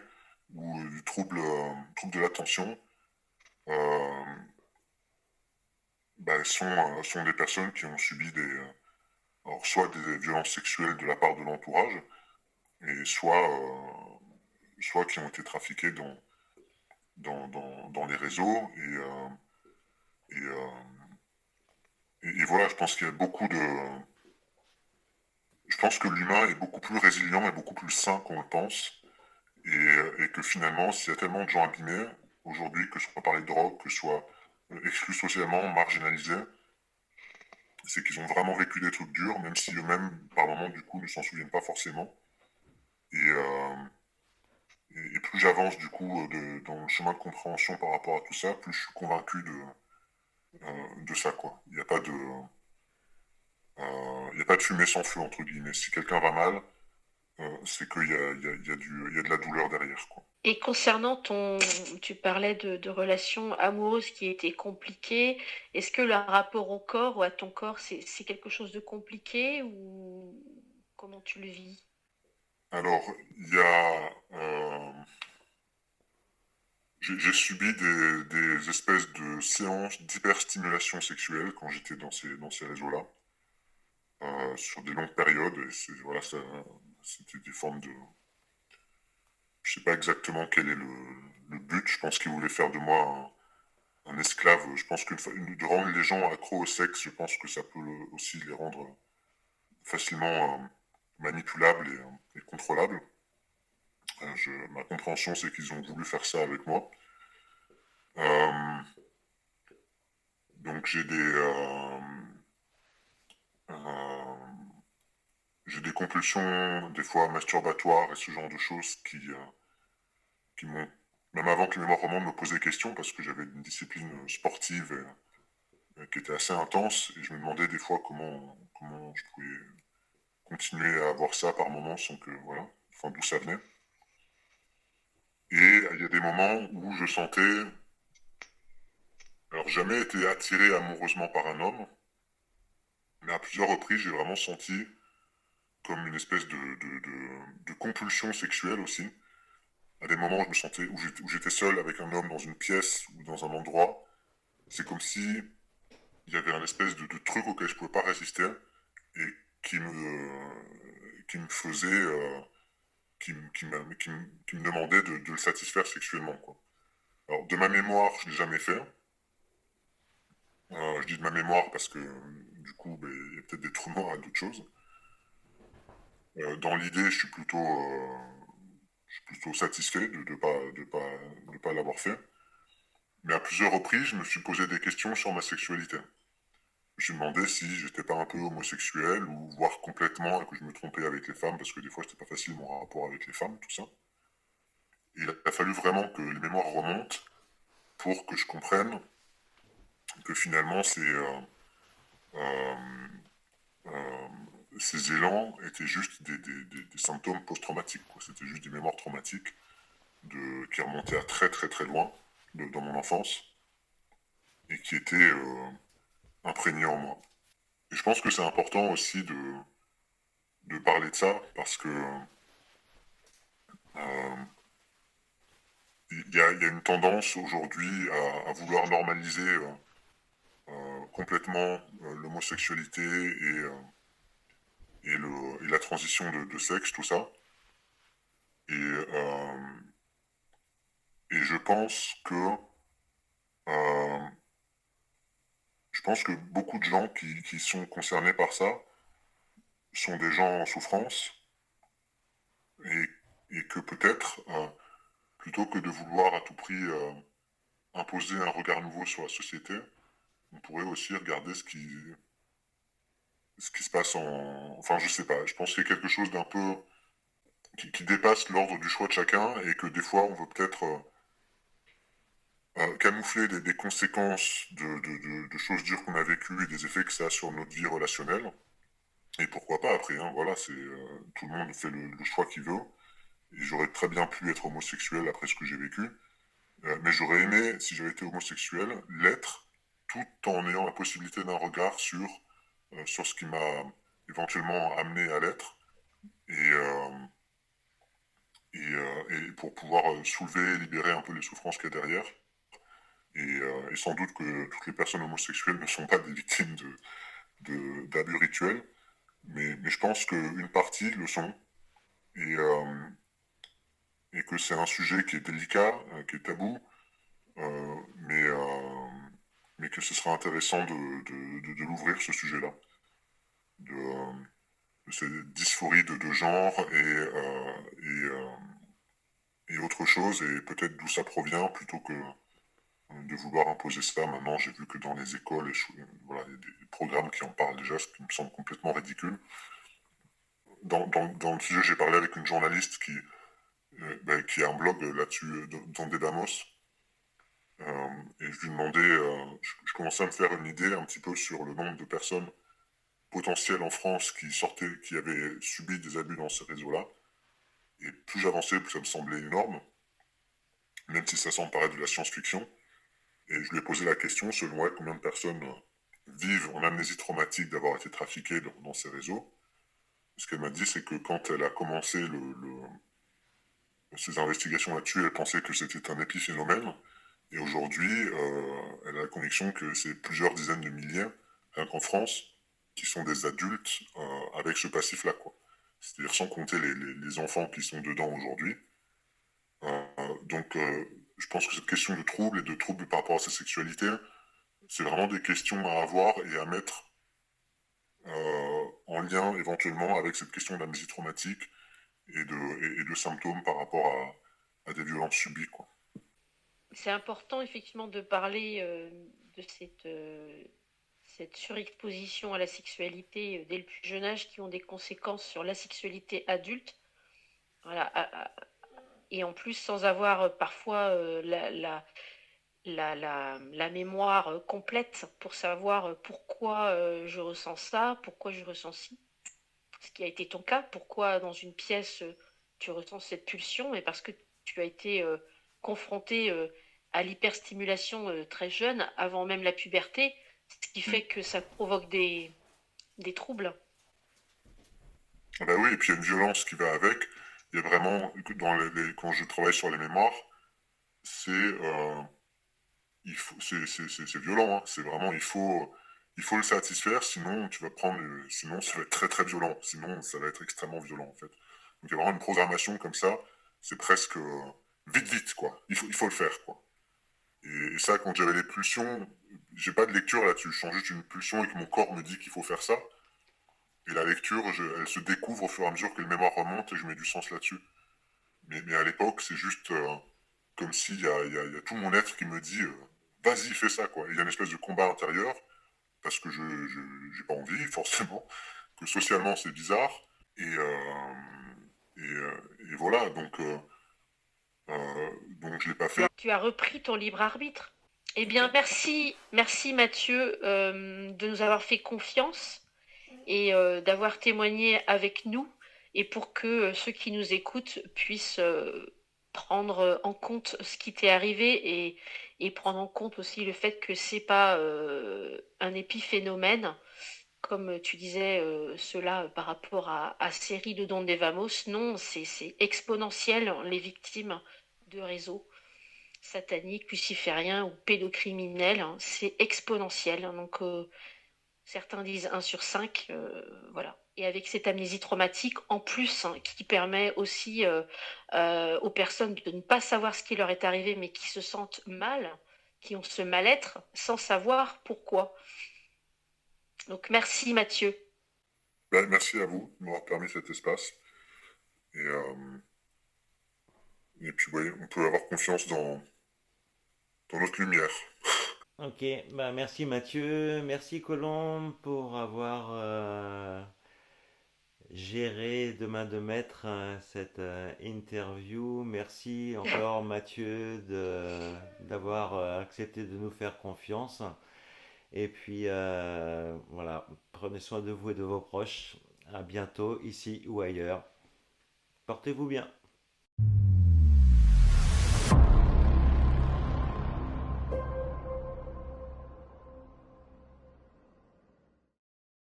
ou du trouble de l'attention euh, sont des personnes qui ont subi alors soit des violences sexuelles de la part de l'entourage, et soit qui ont été trafiquées dans les réseaux. Et, euh, et voilà, je pense qu'il y a beaucoup de... Je pense que l'humain est beaucoup plus résilient et beaucoup plus sain qu'on le pense. Et que finalement, s'il y a tellement de gens abîmés aujourd'hui, que ce soit par les drogues, que ce soit exclus socialement, marginalisés, c'est qu'ils ont vraiment vécu des trucs durs, même si eux-mêmes, par moments, du coup, ne s'en souviennent pas forcément. Et, euh, et plus j'avance, du coup, dans le chemin de compréhension par rapport à tout ça, plus je suis convaincu de ça, quoi. Il y a pas de fumée sans feu, entre guillemets. Si quelqu'un va mal, c'est qu'il y a de la douleur derrière, quoi. Et concernant tu parlais de relations amoureuses qui étaient compliquées, est-ce que le rapport au corps ou à ton corps, c'est quelque chose de compliqué ou comment tu le vis? Alors, il y a... j'ai subi des espèces de séances d'hyperstimulation sexuelle quand j'étais dans ces réseaux-là, sur des longues périodes. Et voilà, c'était des formes de... Je sais pas exactement quel est le but. Je pense qu'ils voulaient faire de moi un esclave. Je pense que de rendre les gens accros au sexe, je pense que ça peut aussi les rendre facilement manipulables et contrôlables. Ma compréhension, c'est qu'ils ont voulu faire ça avec moi. Euh, donc euh, j'ai des compulsions, des fois masturbatoires et ce genre de choses qui m'ont, même avant que les mémoires remontent, me posaient question parce que j'avais une discipline sportive qui était assez intense et je me demandais des fois comment je pouvais continuer à avoir ça par moments sans que, voilà, enfin d'où ça venait. Et il y a des moments où je sentais, alors jamais été attiré amoureusement par un homme, mais à plusieurs reprises j'ai vraiment senti comme une espèce de compulsion sexuelle aussi. À des moments, je me sentais où j'étais seul avec un homme dans une pièce ou dans un endroit. C'est comme si il y avait un espèce de truc auquel je pouvais pas résister et qui me faisait, qui me demandait de le satisfaire sexuellement, quoi. Alors, de ma mémoire, je l'ai jamais fait. Je dis de ma mémoire parce que, du coup, ben, il y a peut-être des trous noirs à d'autres choses. Dans l'idée, je suis plutôt satisfait de pas l'avoir fait. Mais à plusieurs reprises, je me suis posé des questions sur ma sexualité. Je me suis demandé si j'étais pas un peu homosexuel ou voire complètement et que je me trompais avec les femmes parce que des fois c'était pas facile mon rapport avec les femmes, tout ça. Et il a fallu vraiment que les mémoires remontent pour que je comprenne que finalement euh, euh, ces élans étaient juste des symptômes post-traumatiques, quoi. C'était juste des mémoires traumatiques qui remontaient à très très très loin dans mon enfance et qui étaient imprégnées en moi. Et je pense que c'est important aussi de parler de ça parce que euh, il y a une tendance aujourd'hui à vouloir normaliser complètement l'homosexualité et la transition de sexe, tout ça. Et, et euh, je pense que beaucoup de gens qui sont concernés par ça sont des gens en souffrance et, et que peut-être, plutôt que de vouloir à tout prix imposer un regard nouveau sur la société, on pourrait aussi regarder ce qui se passe en... Enfin, je sais pas, je pense qu'il y a quelque chose d'un peu... qui dépasse l'ordre du choix de chacun et que des fois, on veut peut-être camoufler des conséquences de choses dures qu'on a vécues et des effets que ça a sur notre vie relationnelle. Et pourquoi pas après, hein, voilà, tout le monde fait le choix qu'il veut. Et j'aurais très bien pu être homosexuel après ce que j'ai vécu. Mais j'aurais aimé, si j'avais été homosexuel, l'être tout en ayant la possibilité d'un regard sur ce qui m'a éventuellement amené à l'être. Et, euh, et pour pouvoir soulever, libérer un peu les souffrances qu'il y a derrière. Et sans doute que toutes les personnes homosexuelles ne sont pas des victimes d'abus rituels, mais je pense qu'une partie le sont, et, euh, et que c'est un sujet qui est délicat, qui est tabou, euh, mais, euh, mais que ce sera intéressant de l'ouvrir, ce sujet-là, de, de cette dysphorie de genre et autre chose, et peut-être d'où ça provient, plutôt que de vouloir imposer ça. Maintenant, j'ai vu que dans les écoles, voilà, il y a des programmes qui en parlent déjà, ce qui me semble complètement ridicule. Dans le sujet, j'ai parlé avec une journaliste qui a un blog là-dessus, dans Debamos. Et je lui demandais, je commençais à me faire une idée un petit peu sur le nombre de personnes potentielles en France qui avaient subi des abus dans ces réseaux-là. Et plus j'avançais, plus ça me semblait énorme, même si ça semble paraître de la science-fiction. Et je lui ai posé la question, selon elle, combien de personnes vivent en amnésie traumatique d'avoir été trafiquées dans ces réseaux. Ce qu'elle m'a dit, c'est que quand elle a commencé ses investigations là-dessus, elle pensait que c'était un épiphénomène. Et aujourd'hui, elle a la conviction que c'est plusieurs dizaines de milliers, rien qu'en France, qui sont des adultes avec ce passif-là, quoi. C'est-à-dire sans compter les enfants qui sont dedans aujourd'hui. Donc, je pense que cette question de troubles et de troubles par rapport à sa sexualité, c'est vraiment des questions à avoir et à mettre en lien éventuellement avec cette question d'amnésie traumatique et de symptômes par rapport à des violences subies, quoi. C'est important effectivement de parler de cette surexposition à la sexualité dès le plus jeune âge qui ont des conséquences sur la sexualité adulte. Voilà, et en plus sans avoir parfois la mémoire complète pour savoir pourquoi je ressens ça, pourquoi je ressens ci. Ce qui a été ton cas, pourquoi dans une pièce tu ressens cette pulsion, et parce que tu as été confronté à l'hyperstimulation très jeune, avant même la puberté, ce qui Mm. fait que ça provoque des troubles. Ah bah oui, et puis il y a une violence qui va avec. Il y a vraiment, quand je travaille sur les mémoires, c'est c'est violent, hein. C'est vraiment, il faut le satisfaire, sinon tu vas prendre, sinon ça va être très très violent. Sinon ça va être extrêmement violent en fait. Donc il y a vraiment une programmation comme ça, c'est presque vite vite quoi. Il faut le faire quoi. Et ça, quand j'avais les pulsions, j'ai pas de lecture là-dessus. Je sens juste une pulsion et que mon corps me dit qu'il faut faire ça. Et la lecture, elle se découvre au fur et à mesure que les mémoires remontent et je mets du sens là-dessus. Mais à l'époque, c'est juste comme s'il y a tout mon être qui me dit vas-y, fais ça, quoi. Il y a une espèce de combat intérieur, parce que j'ai pas envie, forcément, que socialement c'est bizarre. Et, euh, et voilà, donc je l'ai pas fait. Tu as repris ton libre arbitre. Eh bien, merci Mathieu de nous avoir fait confiance et d'avoir témoigné avec nous, et pour que ceux qui nous écoutent puissent prendre en compte ce qui t'est arrivé, et prendre en compte aussi le fait que c'est pas un épiphénomène, comme tu disais cela par rapport à Série de Don Devamos. Non, c'est exponentiel, les victimes de réseaux sataniques, lucifériens ou pédocriminels, hein, c'est exponentiel. Donc certains disent 1 sur 5, voilà. Et avec cette amnésie traumatique en plus, hein, qui permet aussi aux personnes de ne pas savoir ce qui leur est arrivé, mais qui se sentent mal, qui ont ce mal-être sans savoir pourquoi. Donc merci Mathieu. Ben, merci à vous de m'avoir permis cet espace. Et, euh, et puis, oui, on peut avoir confiance dans notre lumière. Ok, bah merci Mathieu, merci Colombe pour avoir gérer de main de maître cette interview. Merci encore Mathieu d'avoir accepté de nous faire confiance. Et puis voilà, prenez soin de vous et de vos proches. À bientôt, ici ou ailleurs. Portez-vous bien.